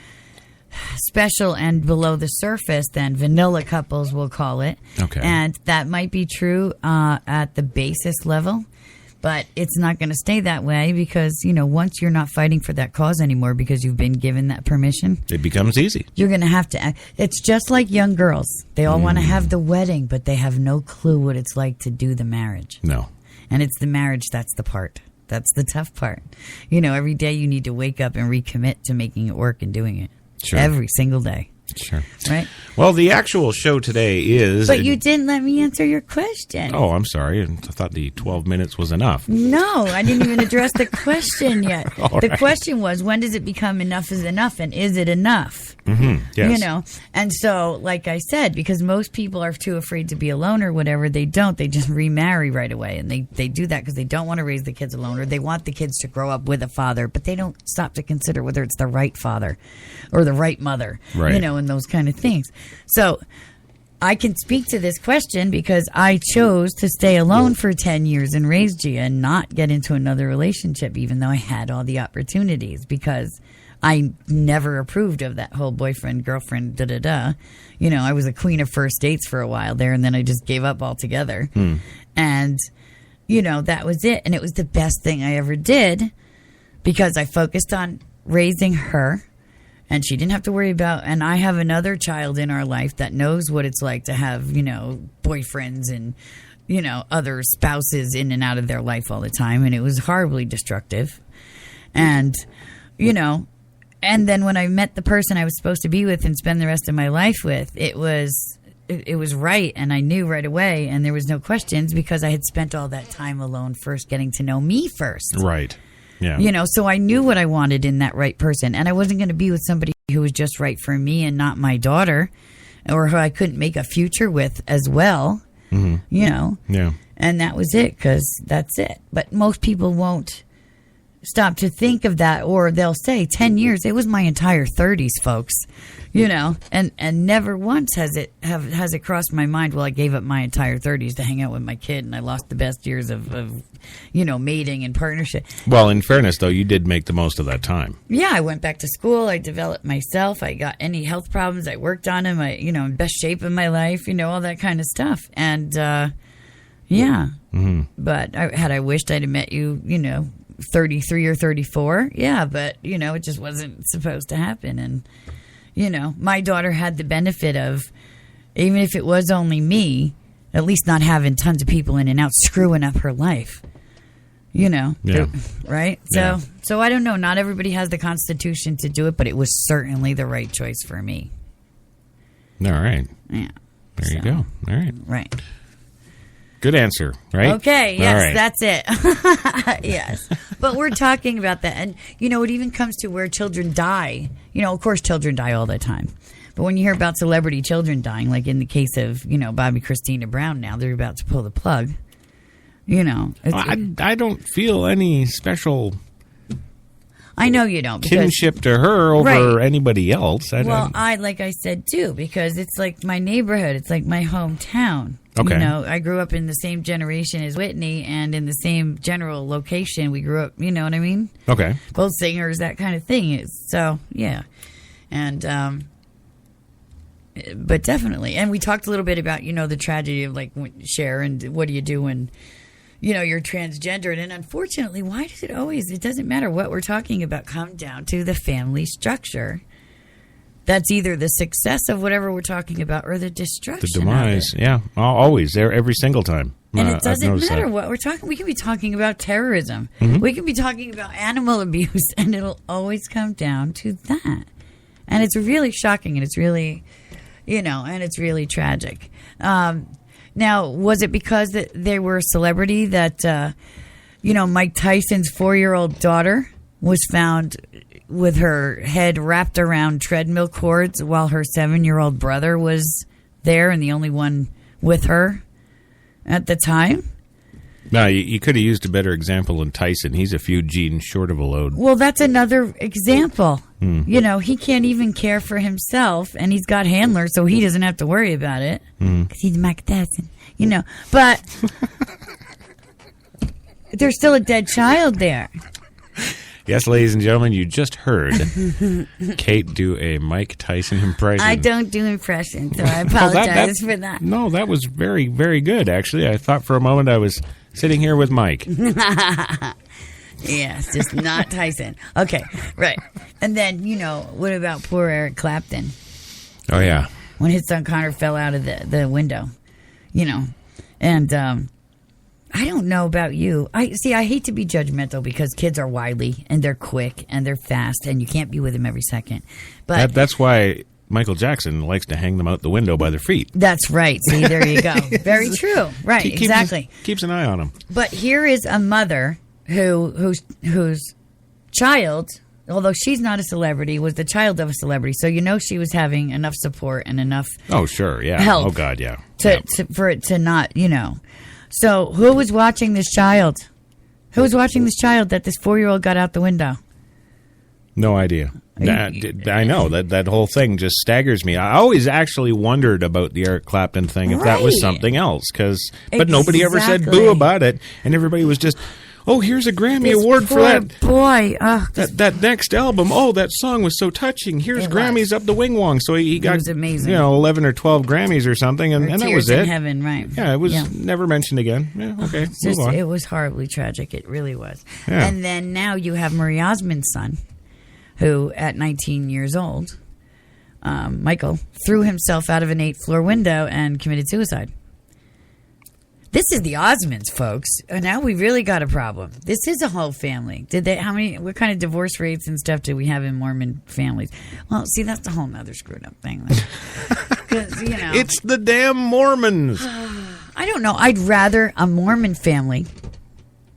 special and below the surface than vanilla couples, we'll call it. Okay. And that might be true at the basis level, but it's not going to stay that way because, once you're not fighting for that cause anymore because you've been given that permission, it becomes easy. You're going to have to act. It's just like young girls. They all want to have the wedding, but they have no clue what it's like to do the marriage. No. And it's the marriage that's the part. That's the tough part. Every day you need to wake up and recommit to making it work and doing it. Sure. Every single day. Sure. Right? Well, the actual show today is... But you didn't let me answer your question. Oh, I'm sorry. I thought the 12 minutes was enough. No, I didn't even address the question yet. The right. question was, when does it become enough is enough, and is it enough? Mm-hmm. Yes. And so, like I said, because most people are too afraid to be alone or whatever, they don't. They just remarry right away. And they do that because they don't want to raise the kids alone, or they want the kids to grow up with a father, but they don't stop to consider whether it's the right father or the right mother, right. And those kind of things. So I can speak to this question because I chose to stay alone for 10 years and raise Gia and not get into another relationship, even though I had all the opportunities, because I never approved of that whole boyfriend, girlfriend, da-da-da. I was a queen of first dates for a while there, and then I just gave up altogether. And, that was it. And it was the best thing I ever did because I focused on raising her. And she didn't have to worry about, and I have another child in our life that knows what it's like to have, boyfriends and, other spouses in and out of their life all the time. And it was horribly destructive. And, and then when I met the person I was supposed to be with and spend the rest of my life with, it was right. And I knew right away. And there was no questions because I had spent all that time alone first, getting to know me first. Right. Yeah. So I knew what I wanted in that right person. And I wasn't going to be with somebody who was just right for me and not my daughter, or who I couldn't make a future with as well. Mm-hmm. Yeah. And that was it, because that's it. But most people won't stop to think of that, or they'll say 10 years. It was my entire 30s, folks. And never once has it crossed my mind, well, I gave up my entire 30s to hang out with my kid, and I lost the best years of mating and partnership. Well, in fairness, though, you did make the most of that time. Yeah, I went back to school. I developed myself. I got any health problems. I worked on them. In best shape of my life, all that kind of stuff. And, yeah. Mm-hmm. But had I wished I'd have met you, 33 or 34. Yeah, but, it just wasn't supposed to happen. And, my daughter had the benefit of, even if it was only me, at least not having tons of people in and out screwing up her life. Yeah. Right? Yeah. So I don't know. Not everybody has the constitution to do it, but it was certainly the right choice for me. All right. Yeah. There you go. All right. Right. Good answer, right? Okay, yes, right. That's it. Yes. But we're talking about that. And, it even comes to where children die. Of course, children die all the time. But when you hear about celebrity children dying, like in the case of, Bobby Christina Brown now, they're about to pull the plug. I don't feel any special I know you don't. Because, kinship to her over anybody else. I like I said too, because it's like my neighborhood. It's like my hometown. Okay. You know, I grew up in the same generation as Whitney, and in the same general location. We grew up. You know what I mean? Okay. Both singers, that kind of thing. So yeah, and but definitely, and we talked a little bit about the tragedy of like Cher and what do you do when you're transgender. And unfortunately, why does it doesn't matter what we're talking about, come down to the family structure. That's either the success of whatever we're talking about or the destruction. The demise, of it. yeah. Always, there every single time. And it doesn't matter what we're talking. We can be talking about terrorism. Mm-hmm. We can be talking about animal abuse, and it'll always come down to that. And it's really shocking, and it's really, and it's really tragic. Now, was it because that they were a celebrity that, Mike Tyson's 4-year-old daughter was found with her head wrapped around treadmill cords while her 7-year-old brother was there and the only one with her at the time? No, you could have used a better example than Tyson. He's a few genes short of a load. Well, that's another example. He can't even care for himself, and he's got handlers, so he doesn't have to worry about it. Because he's Mike Tyson, But there's still a dead child there. Yes, ladies and gentlemen, you just heard Kate do a Mike Tyson impression. I don't do impressions, so I apologize for that. No, that was very, very good, actually. I thought for a moment I was sitting here with Mike. Yes, just not Tyson. Okay, right. And then, what about poor Eric Clapton? Oh, yeah. When his son Connor fell out of the window, And I don't know about you. I hate to be judgmental because kids are wily and they're quick and they're fast and you can't be with them every second. But that's why Michael Jackson likes to hang them out the window by their feet. That's right. See, there you go. Very true. Right, exactly. Keeps an eye on them. But here is a mother whose child, although she's not a celebrity, was the child of a celebrity. So she was having enough support and enough sure, yeah. help. Oh, God, yeah. For it to not, So who was watching this child? Who was watching this child that this 4-year-old got out the window? No idea. I know that whole thing just staggers me. I always actually wondered about the Eric Clapton thing if that was something else, but nobody ever said boo about it, and everybody was just, oh, here's a Grammy Award for that boy. That next album. Oh, that song was so touching. Here's Grammys up the wing wong. So he got, it was amazing. 11 or 12 Grammys or something, and that was it. In heaven, right? Yeah, it was never mentioned again. Yeah, okay, move on. It was horribly tragic. It really was. Yeah. And then now you have Marie Osmond's son, who at 19 years old, Michael, threw himself out of an 8th-floor window and committed suicide. This is the Osmonds, folks. Now we really got a problem. This is a whole family. What kind of divorce rates and stuff do we have in Mormon families? Well, see, that's a whole nother screwed up thing. It's the damn Mormons. I don't know. I'd rather a Mormon family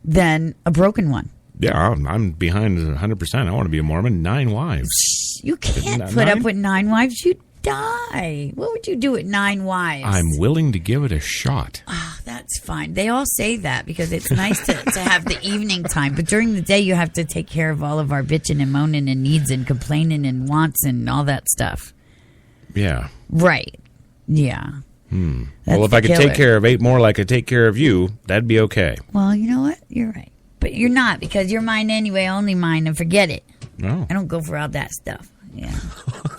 than a broken one. Yeah, I'm behind 100%. I want to be a Mormon. 9 wives. You can't put up with 9 wives. You'd die. What would you do with 9 wives? I'm willing to give it a shot. Oh, that's fine. They all say that because it's nice to have the evening time. But during the day, you have to take care of all of our bitching and moaning and needs and complaining and wants and all that stuff. Yeah. Right. Yeah. Well, if I could take care of 8 more like I take care of you, that'd be okay. Well, you know what? You're right. But you're not, because you're mine anyway, only mine, and forget it. No. I don't go for all that stuff. Yeah.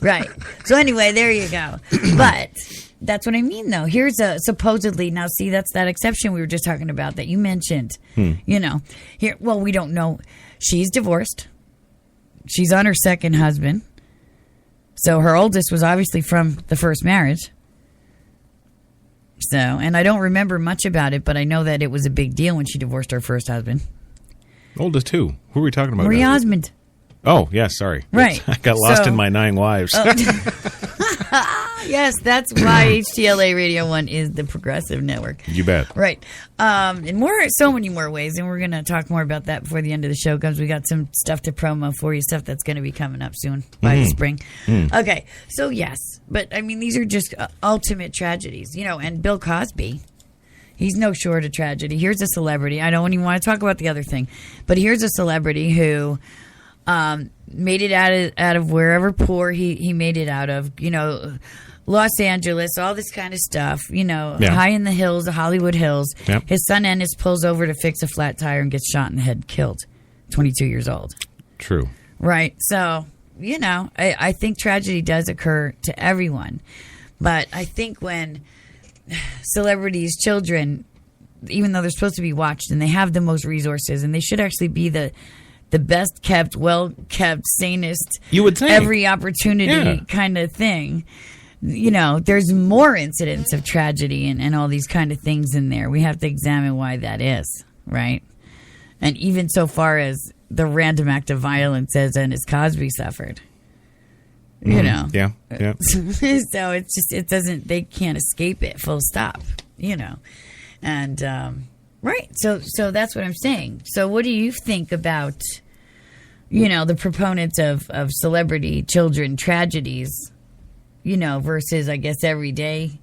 Right. So anyway, there you go. But that's what I mean, though. Here's a supposedly, now see, that's that exception we were just talking about that you mentioned. Here, well, we don't know. She's divorced. She's on her second husband. So her oldest was obviously from the first marriage. So, and I don't remember much about it, but I know that it was a big deal when she divorced her first husband. Oldest who? Who are we talking about? Marie Osmond. Oh, yeah, sorry. Right. I got lost in my 9 wives. Yes, that's why HTLA Radio 1 is the progressive network. You bet. Right. In so many more ways, and we're going to talk more about that before the end of the show comes. We got some stuff to promo for you, stuff that's going to be coming up soon by the spring. Okay, so yes. But, I mean, these are just ultimate tragedies, and Bill Cosby. He's no short of tragedy. Here's a celebrity. I don't even want to talk about the other thing. But here's a celebrity who Made it out of wherever poor he made it out of, Los Angeles, all this kind of stuff, high in the hills, the Hollywood Hills. Yep. His son Ennis pulls over to fix a flat tire and gets shot in the head, killed, 22 years old. True. Right. So, I think tragedy does occur to everyone. But I think when celebrities, children, even though they're supposed to be watched and they have the most resources and they should actually be the best kept, well kept, sanest, you would think, every opportunity kind of thing. There's more incidents of tragedy and all these kind of things in there. We have to examine why that is, right? And even so far as the random act of violence as Ennis Cosby suffered. Yeah. So it's just, they can't escape it, full stop, And, right. So that's what I'm saying. So what do you think about, the proponents of celebrity children tragedies, versus, I guess, everyday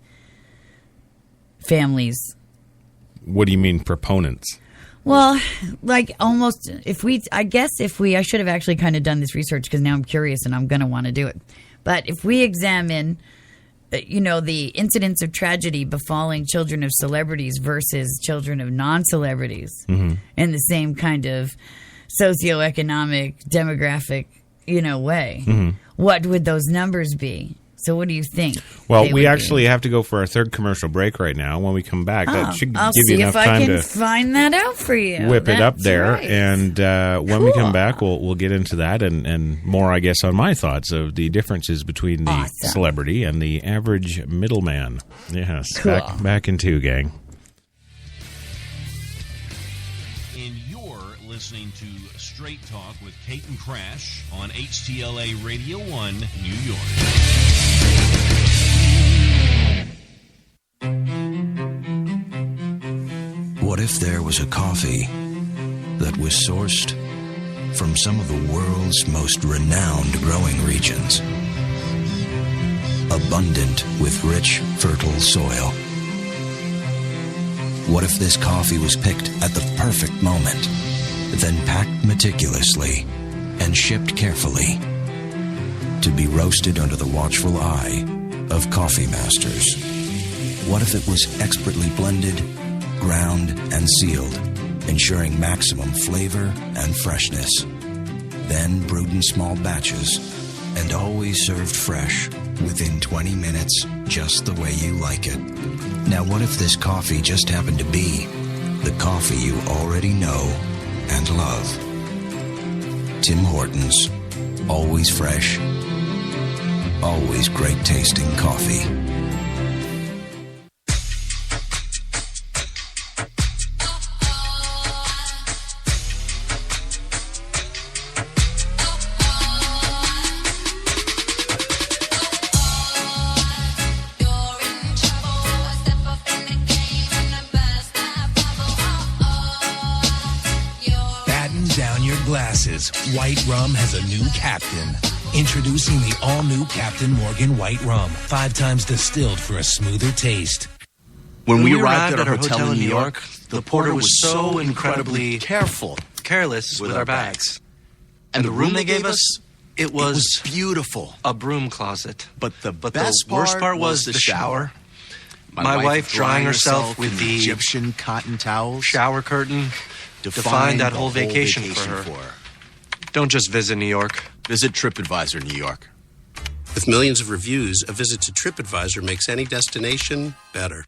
families? What do you mean proponents? Well, like almost I should have actually kind of done this research because now I'm curious and I'm going to want to do it. But if we examine, the incidents of tragedy befalling children of celebrities versus children of non-celebrities in the same kind of socioeconomic, demographic, way, what would those numbers be? So what do you think? Well, we actually have to go for our third commercial break right now. When we come back, that should give you enough time to find that out for you. Whip it up there. Right. And when we come back, we'll get into that and more, I guess, on my thoughts of the differences between the celebrity and the average middleman. Yes, cool. back in two, gang. And you're listening to Straight Talk with Kate and Crash on HTLA Radio 1, New York. What if there was a coffee that was sourced from some of the world's most renowned growing regions, abundant with rich, fertile soil? What if this coffee was picked at the perfect moment, then packed meticulously and shipped carefully to be roasted under the watchful eye of coffee masters? What if it was expertly blended, ground, and sealed, ensuring maximum flavor and freshness, then brewed in small batches and always served fresh within 20 minutes, just the way you like it? Now, what if this coffee just happened to be the coffee you already know and love? Tim Hortons. Always fresh. Always great tasting coffee. White Rum has a new captain. Introducing the all-new Captain Morgan White Rum, 5 times distilled for a smoother taste. When we arrived at our hotel in New York, the porter was so incredibly careless with our bags. And the room they gave us, it was beautiful. A broom closet. But the worst part was the shower. My wife drying herself with the Egyptian cotton towels. Shower curtain defined that whole vacation for her. Don't just visit New York. Visit TripAdvisor New York. With millions of reviews, a visit to TripAdvisor makes any destination better.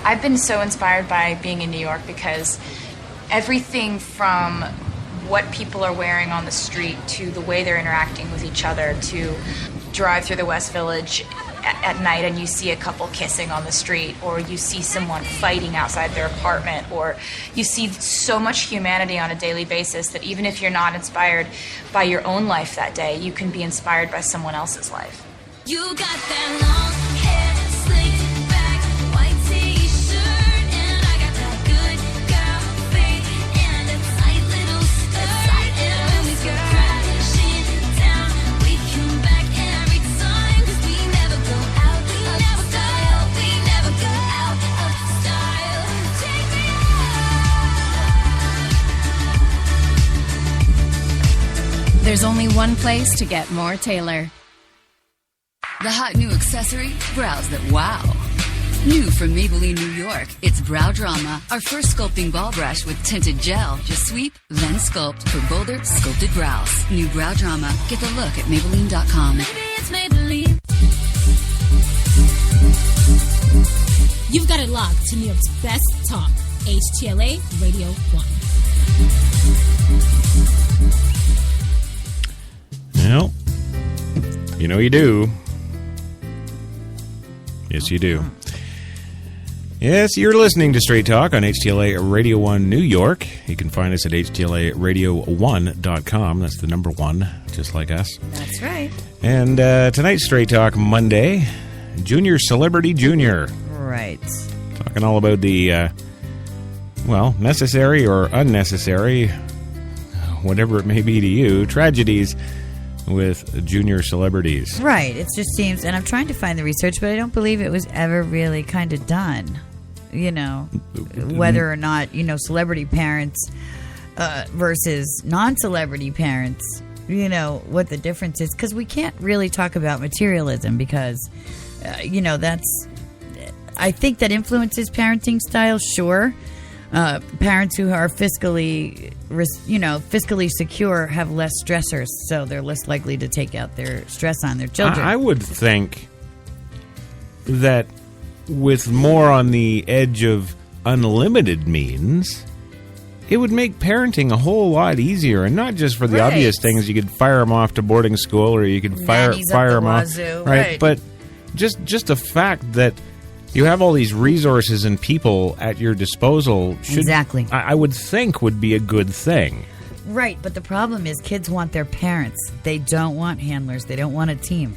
I've been so inspired by being in New York because everything from what people are wearing on the street to the way they're interacting with each other, to drive through the West Village at night and you see a couple kissing on the street, or you see someone fighting outside their apartment, or you see so much humanity on a daily basis that even if you're not inspired by your own life that day, you can be inspired by someone else's life. You got that long hair, slicked back, white t-shirt, and I got that good girl face and a tight little skirt. And when we go crashing down, we come back every time, 'cause we never go out. There's only one place to get more Taylor. The hot new accessory, brows that wow. New from Maybelline, New York, it's Brow Drama, our first sculpting ball brush with tinted gel. Just sweep, then sculpt for bolder, sculpted brows. New Brow Drama. Get the look at Maybelline.com. Maybe it's Maybelline. You've got it locked to New York's best talk, HTLA Radio 1. Well, you know you do. Yes, you do. Yes, you're listening to Straight Talk on HTLA Radio 1 New York. You can find us at HTLARadio1.com. That's the number 1, just like us. That's right. And tonight's Straight Talk Monday, Junior Celebrity Junior. Right. Talking all about the, necessary or unnecessary, whatever it may be to you, tragedies with junior celebrities. Right. It just seems, and I'm trying to find the research, but I don't believe it was ever really kind of done. Whether or not, celebrity parents versus non-celebrity parents, what the difference is. Because we can't really talk about materialism because, that's, I think that influences parenting style, sure. Parents who are fiscally secure have less stressors, so they're less likely to take out their stress on their children. I would think that with more on the edge of unlimited means, it would make parenting a whole lot easier, and not just for the obvious things. You could fire them off to boarding school, or you could fire them off, right? But just the fact that you have all these resources and people at your disposal exactly. I would think would be a good thing. Right, but the problem is kids want their parents. They don't want handlers. They don't want a team.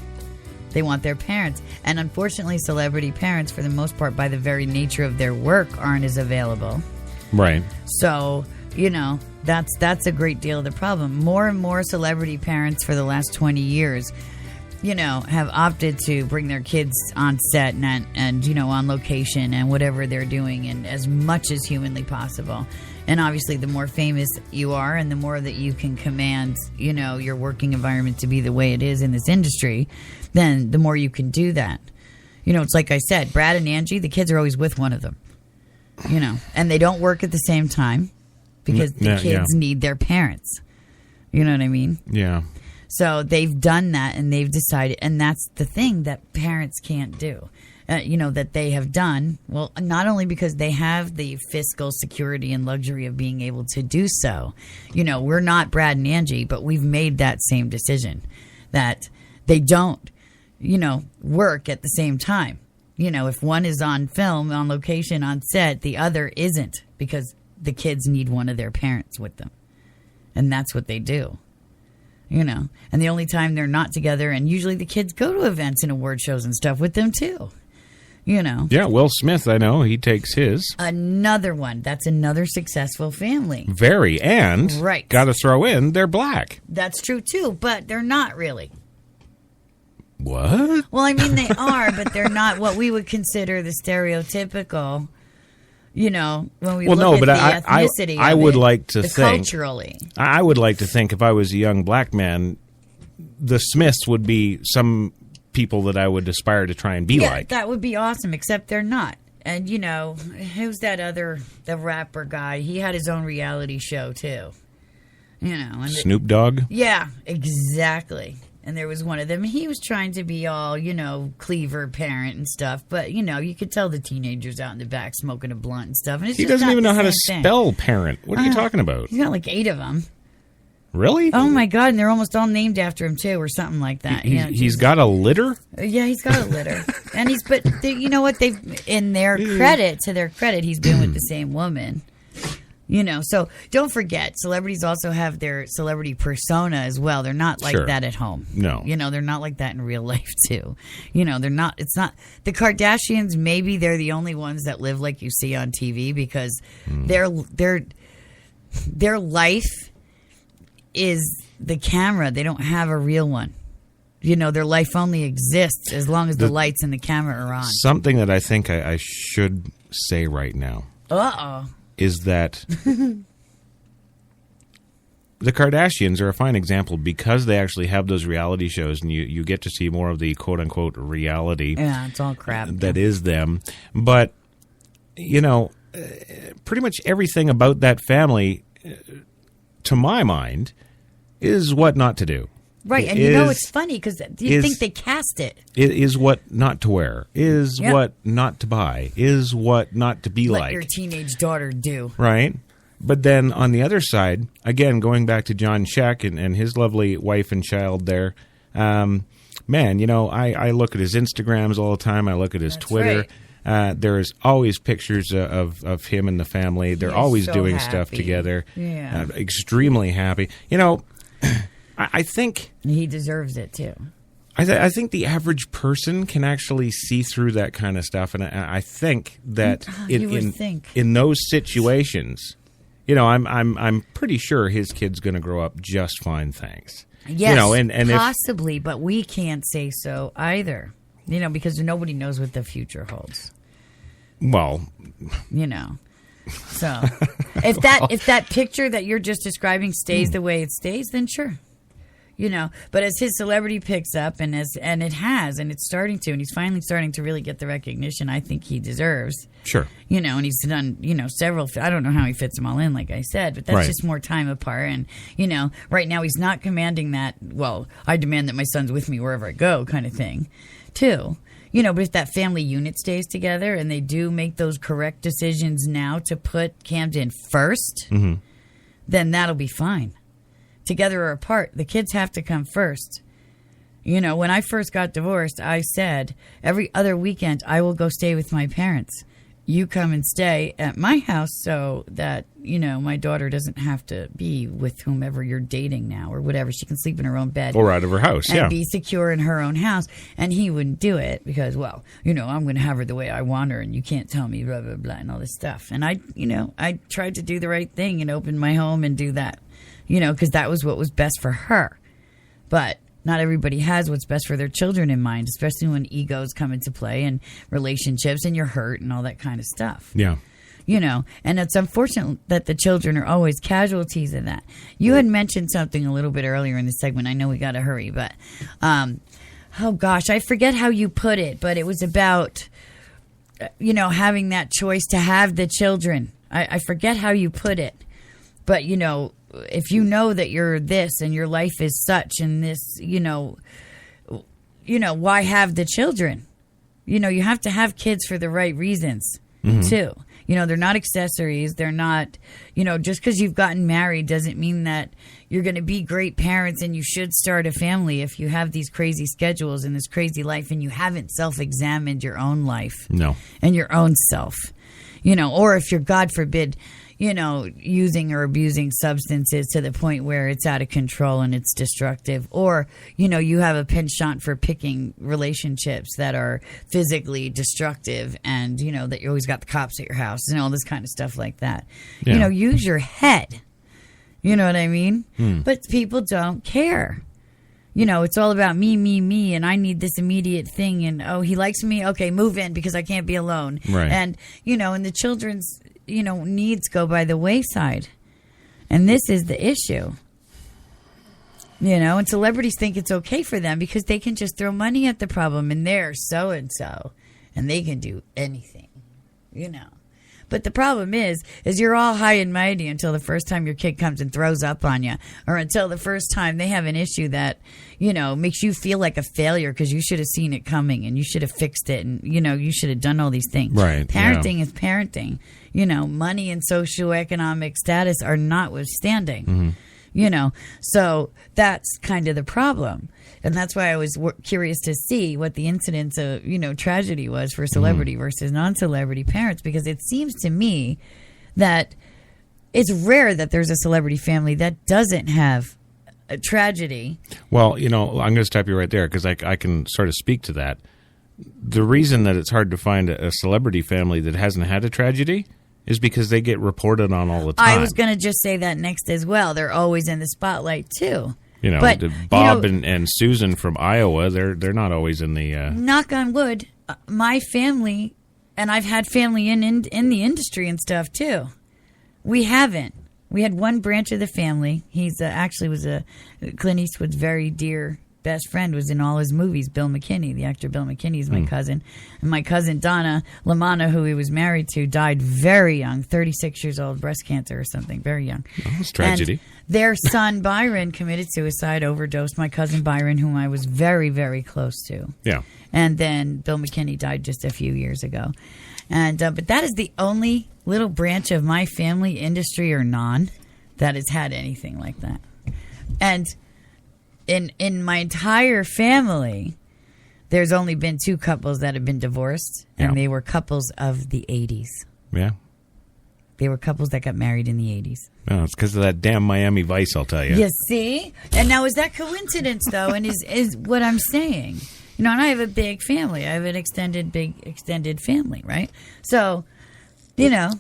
They want their parents. And unfortunately, celebrity parents, for the most part, by the very nature of their work, aren't as available. Right. So, that's a great deal of the problem. More and more celebrity parents for the last 20 years have opted to bring their kids on set and on location and whatever they're doing, and as much as humanly possible. And obviously, the more famous you are and the more that you can command, your working environment to be the way it is in this industry, then the more you can do that. It's like I said, Brad and Angie, the kids are always with one of them, and they don't work at the same time because the kids need their parents. You know what I mean? Yeah. So they've done that, and they've decided, and that's the thing that parents can't do, that they have done. Well, not only because they have the fiscal security and luxury of being able to do so. We're not Brad and Angie, but we've made that same decision that they don't, work at the same time. If one is on film, on location, on set, the other isn't, because the kids need one of their parents with them. And that's what they do. And the only time they're not together, and usually the kids go to events and award shows and stuff with them too. Yeah, Will Smith, I know, he takes his. Another one. That's another successful family. Very, and got to throw in, they're black. That's true too, but they're not really. What? Well, I mean, they are, but they're not what we would consider the stereotypical. When we look at the ethnicity, I would like to think culturally. I would like to think if I was a young black man, the Smiths would be some people that I would aspire to try and be like. That would be awesome, except they're not. And who's the rapper guy? He had his own reality show too. And Snoop Dogg. Yeah, exactly. And there was one of them. He was trying to be all, cleaver parent and stuff. But, you could tell the teenagers out in the back smoking a blunt and stuff. And it's he just doesn't even know how to thing. spell parent. What are you talking about? He's got like 8 of them. Really? Oh, my God. And they're almost all named after him, too, or something like that. He's got a litter? Yeah, he's got a litter. And you know what? To their credit, he's been with the same woman. So don't forget, celebrities also have their celebrity persona as well. They're not like that at home. No. They're not like that in real life, too. They're not, it's not, the Kardashians, maybe they're the only ones that live like you see on TV because their life is the camera. They don't have a real one. Their life only exists as long as the lights and the camera are on. Something that I think I should say right now. Uh-oh. Is that the Kardashians are a fine example because they actually have those reality shows, and you get to see more of the quote-unquote reality. Yeah, it's all crap. That is them. But, pretty much everything about that family, to my mind, is what not to do. Right, and it's funny because you think they cast it. It is what not to wear, is what not to buy, is what not to be Let like. your teenage daughter do. Right? But then on the other side, again, going back to John Scheck and his lovely wife and child there, man, I look at his Instagrams all the time. I look at his Twitter. Right. There is always pictures of him and the family. They're always so doing happy. stuff together. Yeah. Extremely happy. I think he deserves it too. I think the average person can actually see through that kind of stuff, and I think that in those situations, I'm pretty sure his kid's going to grow up just fine. Thanks. Yes, and possibly, but we can't say so either. Because nobody knows what the future holds. Well, So if that picture that you're just describing stays the way it stays, then sure. But as his celebrity picks up and it's starting to, and he's finally starting to really get the recognition I think he deserves. Sure. And he's done, several, I don't know how he fits them all in, like I said, but that's just more time apart. And, right now he's not commanding that, well, I demand that my son's with me wherever I go kind of thing, too. But if that family unit stays together and they do make those correct decisions now to put Camden first, then that'll be fine. Together or apart, the kids have to come first. When I first got divorced, I said, every other weekend I will go stay with my parents. You come and stay at my house so that, my daughter doesn't have to be with whomever you're dating now or whatever. She can sleep in her own bed. Or out of her house, and be secure in her own house. And he wouldn't do it because, well, I'm going to have her the way I want her and you can't tell me blah, blah, blah, and all this stuff. And I tried to do the right thing and open my home and do that, because that was what was best for her. But not everybody has what's best for their children in mind, especially when egos come into play and relationships and you're hurt and all that kind of stuff. Yeah. And it's unfortunate that the children are always casualties of that. You had mentioned something a little bit earlier in the segment. I know we got to hurry, but oh gosh, I forget how you put it, but it was about, having that choice to have the children. I forget how you put it, but if you know that you're this and your life is such and this, why have the children? You have to have kids for the right reasons too. They're not accessories. They're not, just because you've gotten married doesn't mean that you're going to be great parents and you should start a family if you have these crazy schedules and this crazy life and you haven't self-examined your own life. No. And your own self. Or if you're, God forbid, using or abusing substances to the point where it's out of control and it's destructive. Or, you have a penchant for picking relationships that are physically destructive and, that you always got the cops at your house and all this kind of stuff like that. Yeah. Use your head. You know what I mean? But people don't care. It's all about me, and I need this immediate thing. And, oh, he likes me? Okay, move in because I can't be alone. Right. And, and the children's, needs go by the wayside. And this is the issue. And celebrities think it's okay for them because they can just throw money at the problem and they're so-and-so. And they can do anything, But the problem is you're all high and mighty until the first time your kid comes and throws up on you, or until the first time they have an issue that, makes you feel like a failure because you should have seen it coming and you should have fixed it and, you should have done all these things. Right. Parenting is parenting. Money and socioeconomic status are notwithstanding. So that's kind of the problem. And that's why I was curious to see what the incidence of, tragedy was for celebrity versus non-celebrity parents, because it seems to me that it's rare that there's a celebrity family that doesn't have a tragedy. Well, I'm going to stop you right there because I can sort of speak to that. The reason that it's hard to find a celebrity family that hasn't had a tragedy is because they get reported on all the time. I was going to just say that next as well. They're always in the spotlight too. But, Bob and Susan from Iowa, they're not always in the... Knock on wood, my family, and I've had family in the industry and stuff too, we haven't. We had one branch of the family. He's actually was Clint Eastwood's very dear best friend, was in all his movies. Bill McKinney, the actor Bill McKinney, is my cousin. And my cousin Donna LaManna, who he was married to, died very young, 36 years old, breast cancer or something, very young. Oh, it's tragedy. And their son Byron committed suicide, overdosed my cousin Byron, whom I was very, very close to. Yeah. And then Bill McKinney died just a few years ago. And but that is the only little branch of my family, industry or non, that has had anything like that. And in my entire family, there's only been 2 couples that have been divorced, and they were couples of the 80s. Yeah. They were couples that got married in the 80s. No, it's because of that damn Miami Vice, I'll tell you. You see? And now, is that coincidence, though? And is what I'm saying. You know, and I have a big family. I have an big extended family, right? So, you know,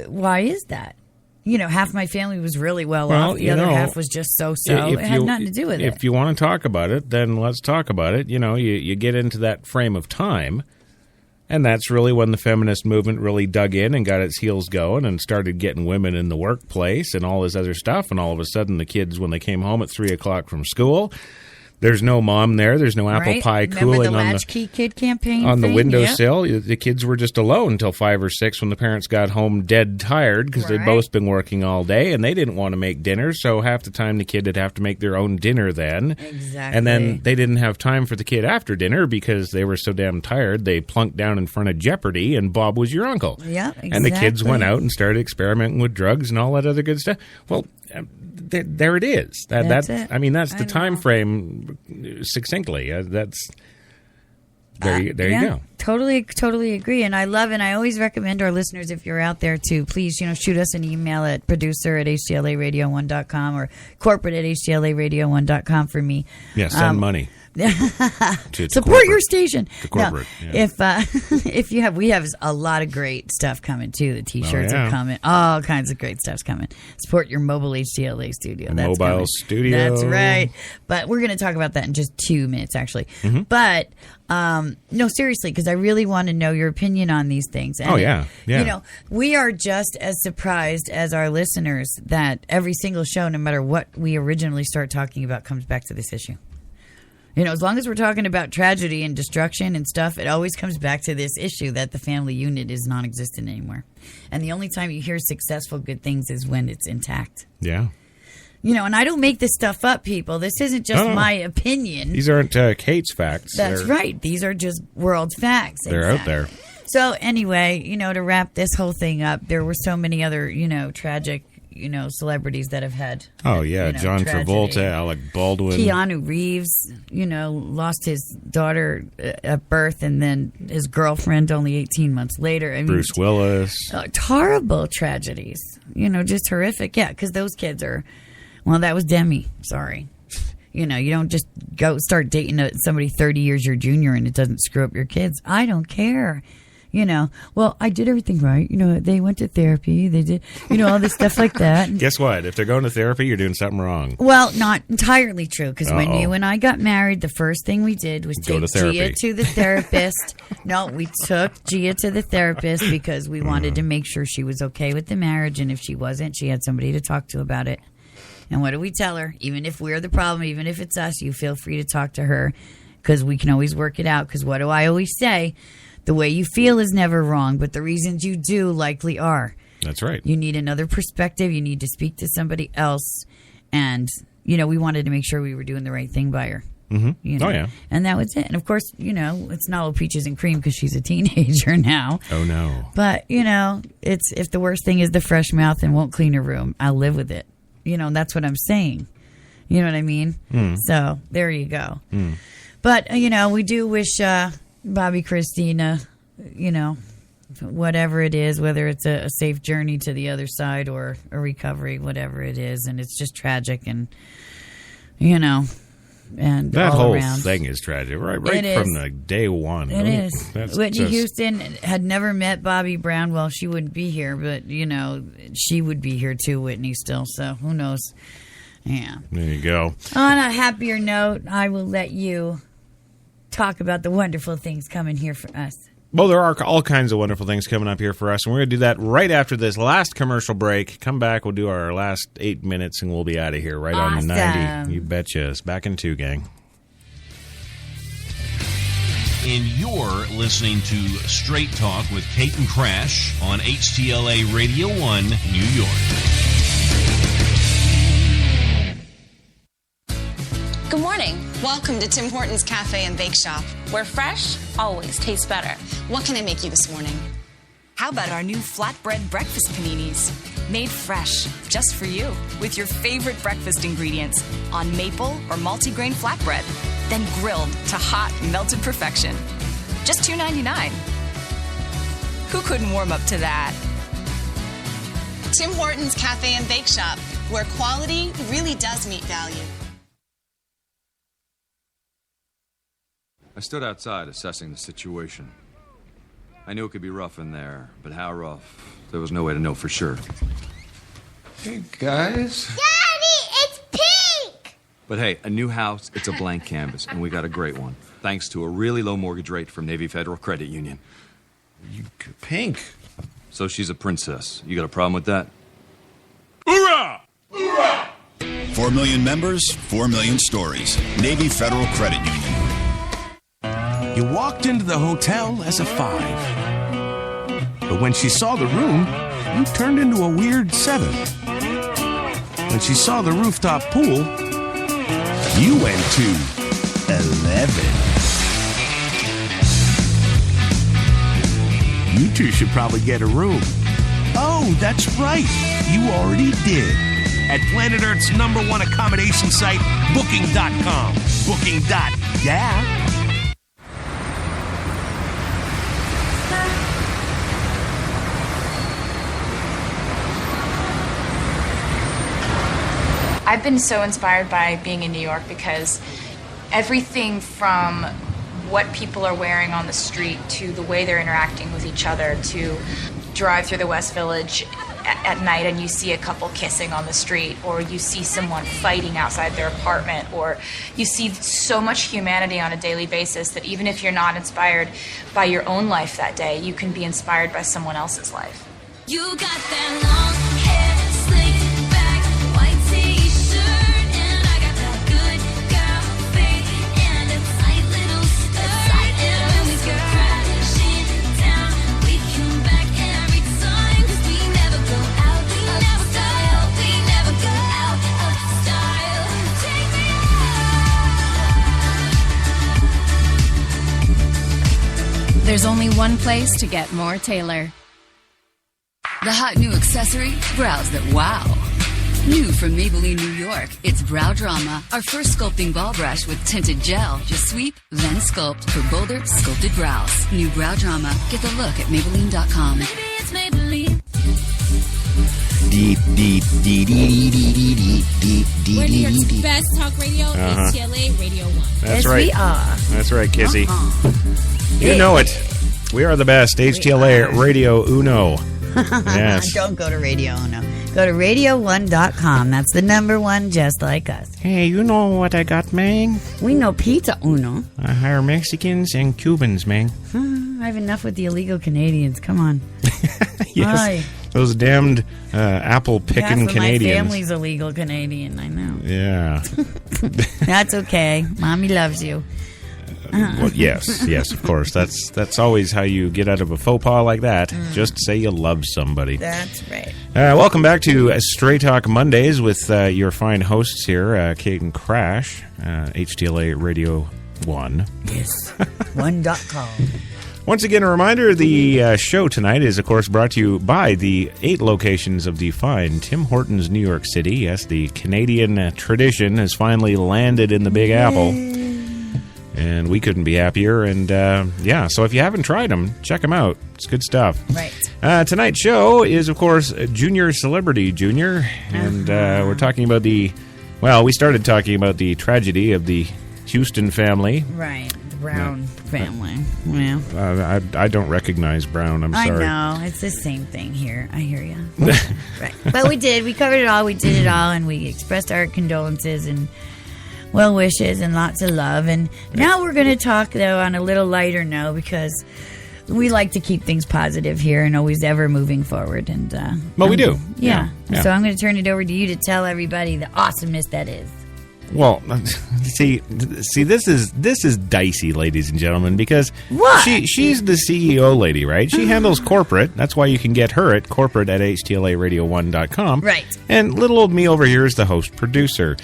why is that? You know, half my family was really well off. The other half was just so-so. It had nothing to do with it. If you want to talk about it, then let's talk about it. You know, you get into that frame of time, and that's really when the feminist movement really dug in and got its heels going and started getting women in the workplace and all this other stuff. And all of a sudden, the kids, when they came home at 3 o'clock from school, there's no mom there. There's no apple pie cooling on the Latchkey Kid campaign on the windowsill. Yep. The kids were just alone until 5 or 6 when the parents got home dead tired because they'd both been working all day and they didn't want to make dinner. So half the time the kid would have to make their own dinner then. Exactly. And then they didn't have time for the kid after dinner because they were so damn tired. They plunked down in front of Jeopardy and Bob was your uncle. Yeah, exactly. And the kids went out and started experimenting with drugs and all that other good stuff. Well, there it is. That's it. I mean, that's the time frame succinctly. That's there. You go. Totally agree. And I love, and I always recommend our listeners, if you're out there, to please, shoot us an email at producer@htlaradio1.com or corporate@htlaradio1.com for me. Yeah, send money. Support your station. To corporate. No, if you have, we have a lot of great stuff coming too. The T-shirts are coming. All kinds of great stuff's coming. Support your mobile HTLA studio. That's mobile coming. studio. That's right. But we're going to talk about that in just 2 minutes, actually. Mm-hmm. But no, seriously, because I really want to know your opinion on these things. And, we are just as surprised as our listeners that every single show, no matter what we originally start talking about, comes back to this issue. As long as we're talking about tragedy and destruction and stuff, it always comes back to this issue that the family unit is non-existent anymore. And the only time you hear successful good things is when it's intact. Yeah. And I don't make this stuff up, people. This isn't just my opinion. These aren't Kate's facts. That's right. These are just world facts. They're out there. So anyway, to wrap this whole thing up, there were so many other, tragic celebrities that have had. Oh, yeah. John tragedy. Travolta, Alec Baldwin. Keanu Reeves, lost his daughter at birth and then his girlfriend only 18 months later. I mean, Bruce Willis. Horrible tragedies. Just horrific. Yeah, because those kids are, well, that was Demi. Sorry. You don't just go start dating somebody 30 years your junior and it doesn't screw up your kids. I don't care. Well, I did everything right. They went to therapy. They did, all this stuff like that. Guess what? If they're going to therapy, you're doing something wrong. Well, not entirely true. Because when you and I got married, the first thing we did was take Gia to the therapist. No, we took Gia to the therapist because we wanted to make sure she was okay with the marriage. And if she wasn't, she had somebody to talk to about it. And what do we tell her? Even if we're the problem, even if it's us, you feel free to talk to her because we can always work it out. Because what do I always say? The way you feel is never wrong, but the reasons you do likely are. That's right. You need another perspective. You need to speak to somebody else. And, we wanted to make sure we were doing the right thing by her. Mm-hmm. Oh, yeah. And that was it. And, of course, it's not all peaches and cream because she's a teenager now. Oh, no. But, it's if the worst thing is the fresh mouth and won't clean her room, I'll live with it. That's what I'm saying. You know what I mean? So, there you go. But, we do wish... Bobby Christina, whatever it is, whether it's a safe journey to the other side or a recovery, whatever it is. And it's just tragic and, and that all whole around. Thing is tragic, right from the day one. It is. Whitney Houston had never met Bobby Brown. Well, she wouldn't be here, but, she would be here too, Whitney, still. So who knows? Yeah. There you go. On a happier note, I will let you talk about the wonderful things coming here for us. Well, there are all kinds of wonderful things coming up here for us, and we're going to do that right after this last commercial break. Come back, we'll do our last 8 minutes, and we'll be out of here right on the 90. You betcha. It's back in 2, gang. And you're listening to Straight Talk with Kate and Crash on HTLA Radio 1, New York. Good morning. Welcome to Tim Hortons Cafe and Bake Shop, where fresh always tastes better. What can I make you this morning? How about our new flatbread breakfast paninis? Made fresh, just for you, with your favorite breakfast ingredients on maple or multigrain flatbread, then grilled to hot, melted perfection. Just $2.99. Who couldn't warm up to that? Tim Hortons Cafe and Bake Shop, where quality really does meet value. I stood outside assessing the situation. I knew it could be rough in there, but how rough, there was no way to know for sure. Hey, guys. Daddy, it's pink! But hey, a new house, it's a blank canvas, and we got a great one, thanks to a really low mortgage rate from Navy Federal Credit Union. Pink? So she's a princess. You got a problem with that? Hoorah! Hoorah! 4 million members, 4 million stories. Navy Federal Credit Union. You walked into the hotel as a 5. But when she saw the room, you turned into a weird 7. When she saw the rooftop pool, you went to 11. You two should probably get a room. Oh, that's right. You already did. At Planet Earth's #1 accommodation site, Booking.com. Booking.yeah. I've been so inspired by being in New York because everything from what people are wearing on the street to the way they're interacting with each other, to drive through the West Village at night and you see a couple kissing on the street, or you see someone fighting outside their apartment, or you see so much humanity on a daily basis that even if you're not inspired by your own life that day, you can be inspired by someone else's life. You got that long hair, slicked back, white t-shirt, and I got that good girl face and a tight little skirt. And when we go crashing down, we come back every time, 'cause we never go out of style. We never go out of style. Take me out. There's only one place to get more Taylor. The hot new accessory, brows that wow. New from Maybelline, New York, it's Brow Drama, our first sculpting ball brush with tinted gel. Just sweep, then sculpt for bolder, sculpted brows. New Brow Drama. Get the look at Maybelline.com. Maybe it's Maybelline. We're New York's best talk radio, HTLA Radio 1. That's Yes, right. we are. That's right, Kizzy. You Hey. know it. We are the best. HTLA Radio Uno. Yes. Don't go to Radio Uno. Go to radio1.com. That's the #1, just like us. Hey, you know what I got, man? We know Pizza Uno. I hire Mexicans and Cubans, man. I have enough with the illegal Canadians. Come on. Yes. Aye. Those damned apple-picking Half of Canadians. my family's illegal Canadian. I know. Yeah. That's okay. Mommy loves you. Well, yes, of course. That's always how you get out of a faux pas like that. Just say you love somebody. That's right. Welcome back to Straight Talk Mondays with your fine hosts here, Kate and Crash, HTLA Radio 1. Yes. 1.com. Once again, a reminder, the show tonight is, of course, brought to you by the 8 locations of the fine Tim Hortons, New York City. Yes, the Canadian tradition has finally landed in the Big Apple. And we couldn't be happier. And, so if you haven't tried them, check them out. It's good stuff. Right. Tonight's show is, of course, Junior Celebrity Junior. And we're talking about we started talking about the tragedy of the Houston family. Right. The Brown family. Yeah. I don't recognize Brown. I'm sorry. I know. It's the same thing here. I hear you. Right. But we did. We covered it all. We did it all. And we expressed our condolences and well wishes and lots of love. And now we're going to talk, though, on a little lighter note because we like to keep things positive here and always ever moving forward. And Well, we do. Yeah. Yeah. So I'm going to turn it over to you to tell everybody the awesomeness that is. Well, see, this is dicey, ladies and gentlemen, because What? she's the CEO lady, right? She handles corporate. That's why you can get her at corporate@htlaradio1.com. Right. And little old me over here is the host producer.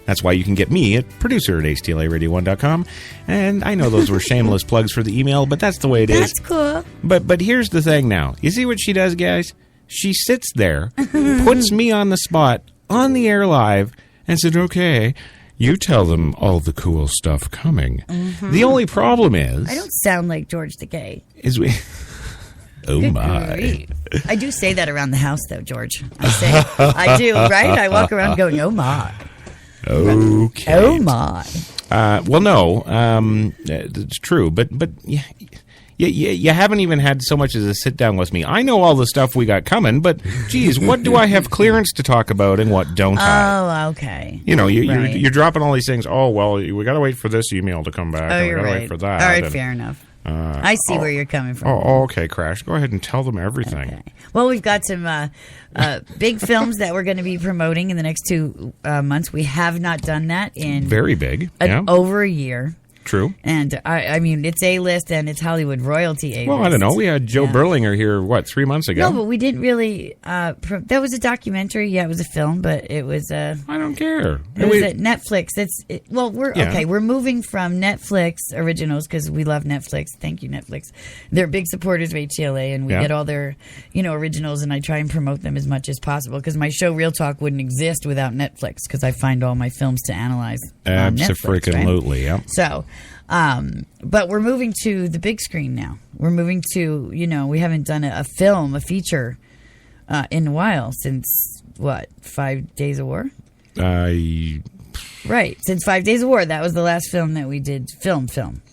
That's why you can get me at producer@htlaradio1.com. And I know those were shameless plugs for the email, but that's the way it is. That's cool. But here's the thing now. You see what she does, guys? She sits there, puts me on the spot, on the air live, and said, okay, you tell them all the cool stuff coming. Mhm. The only problem is... I don't sound like George Takei. Is we... Oh, Good my. grief. I do say that around the house, though, George. I do, right? I walk around going, oh, my. Okay. Oh, my. Well, no, it's true, but you haven't even had so much as a sit down with me. I know all the stuff we got coming, but geez, what do I have clearance to talk about and what don't I? Oh, okay. You know, Right. you're dropping all these things. Oh, well, we got to wait for this email to come back. Oh, and we you're got to right. wait for that. All right, and, fair enough. I see where you're coming from. Oh, okay, Crash. Go ahead and tell them everything. Okay. Well, we've got some big films that we're going to be promoting in the next 2 months. We have not done that in Very big. Yeah. over a year. True. And I mean, it's A-list and it's Hollywood royalty A-list. Well, I don't know. We had Joe Berlinger here, 3 months ago? No, but we didn't really. That was a documentary. Yeah, it was a film, but it was a. I don't care. It was at Netflix. We're Yeah. okay. We're moving from Netflix originals because we love Netflix. Thank you, Netflix. They're big supporters of HTLA, and we Yeah. get all their originals, and I try and promote them as much as possible because my show Real Talk wouldn't exist without Netflix because I find all my films to analyze. On Netflix, right? Abso-freaking-lutely, yeah. So, but we're moving to the big screen now. We're moving to, we haven't done a feature in a while since, 5 Days of War? Right. Since 5 Days of War. That was the last film that we did film.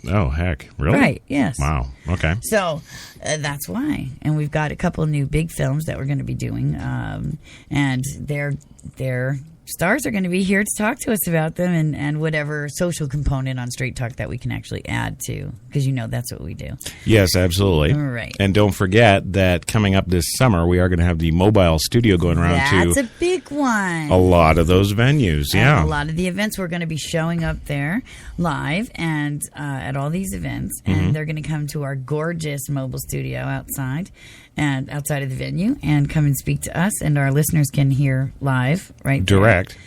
Oh, heck. Really? Right, yes. Wow. Okay. So that's why. And we've got a couple of new big films that we're going to be doing. And their stars are going to be here to talk to us about them and whatever social component on Straight Talk that we can actually add to, because that's what we do. Yes, absolutely. Right. And don't forget that coming up this summer, we are going to have the mobile studio going around That's to a big one. a lot of those venues. Yeah. And a lot of the events, we're going to be showing up there live and at all these events. And they're going to come to our gorgeous mobile studio outside of the venue and come and speak to us. And our listeners can hear live, right? Direct.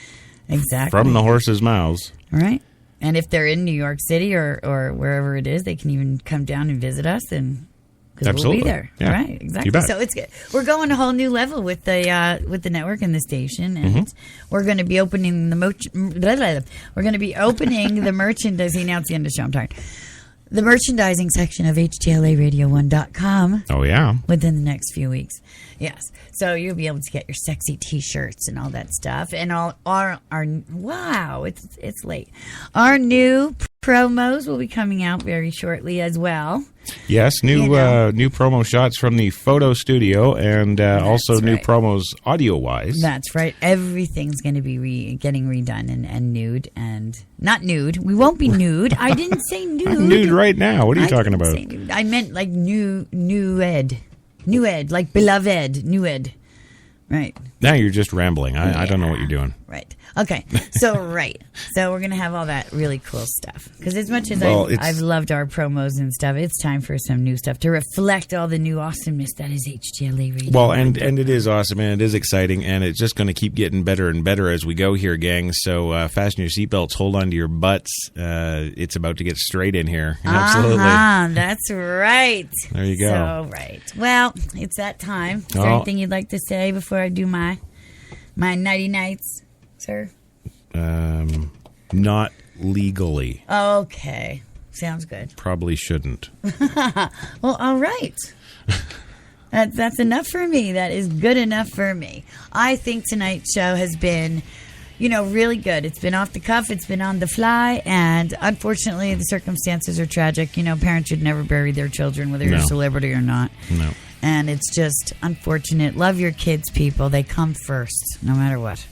Exactly. From the horses' mouths. Right. And if they're in New York City or wherever it is, they can even come down and visit us and because we'll be there. Yeah. Right, exactly. You bet. So it's good. We're going a whole new level with the network and the station, and we're going to be opening the merchandising. Now it's the end of the show. I'm tired. The merchandising section of HTLARadio1.com. Oh, yeah. Within the next few weeks. Yes. So you'll be able to get your sexy T-shirts and all that stuff. And all our wow, it's late. Our new promos will be coming out very shortly as well. Yes, new promo shots from the photo studio and also new promos audio-wise. That's right. Everything's going to be getting redone and nude and not nude. We won't be nude. I didn't say nude. I'm nude right now. What are you talking about? I meant like new ed, like beloved, new ed. Right. Now you're just rambling. I don't know what you're doing. Right. Okay. So So we're going to have all that really cool stuff. Because as much as I've loved our promos and stuff, it's time for some new stuff to reflect all the new awesomeness that is HTLA Radio. Well, and it is awesome, and it is exciting, and it's just going to keep getting better and better as we go here, gang. So fasten your seatbelts, hold on to your butts. It's about to get straight in here. Absolutely. That's right. There you go. So, right. Well, it's that time. Is there anything you'd like to say before I do my nighty nights, sir? Not legally. Okay. Sounds good. Probably shouldn't. Well, all right. That's enough for me. That is good enough for me. I think tonight's show has been, really good. It's been off the cuff. It's been on the fly. And unfortunately, the circumstances are tragic. Parents should never bury their children, whether you're a celebrity or not. No. And it's just unfortunate. Love your kids, people. They come first, no matter what.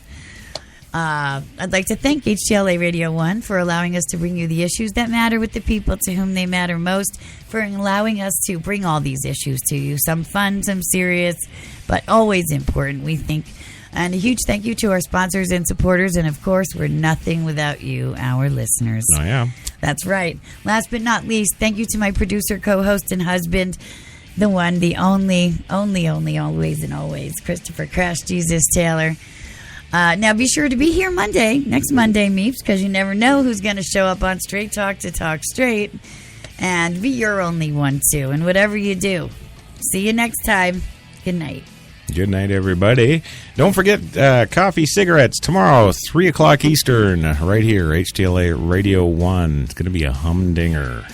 I'd like to thank HTLA Radio 1 for allowing us to bring you the issues that matter with the people to whom they matter most, for allowing us to bring all these issues to you. Some fun, some serious, but always important, we think. And a huge thank you to our sponsors and supporters. And, of course, we're nothing without you, our listeners. Oh, yeah. That's right. Last but not least, thank you to my producer, co-host, and husband, the one, the only, always and always, Christopher Crash Jesus Taylor. Now, be sure to be here next Monday, Meeps, because you never know who's going to show up on Straight Talk to talk straight. And be your only one, too. And whatever you do, see you next time. Good night. Good night, everybody. Don't forget coffee, cigarettes tomorrow, 3 o'clock Eastern, right here, HTLA Radio 1. It's going to be a humdinger.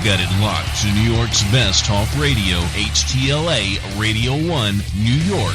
Got it locked to New York's best talk radio, HTLA Radio 1, New York.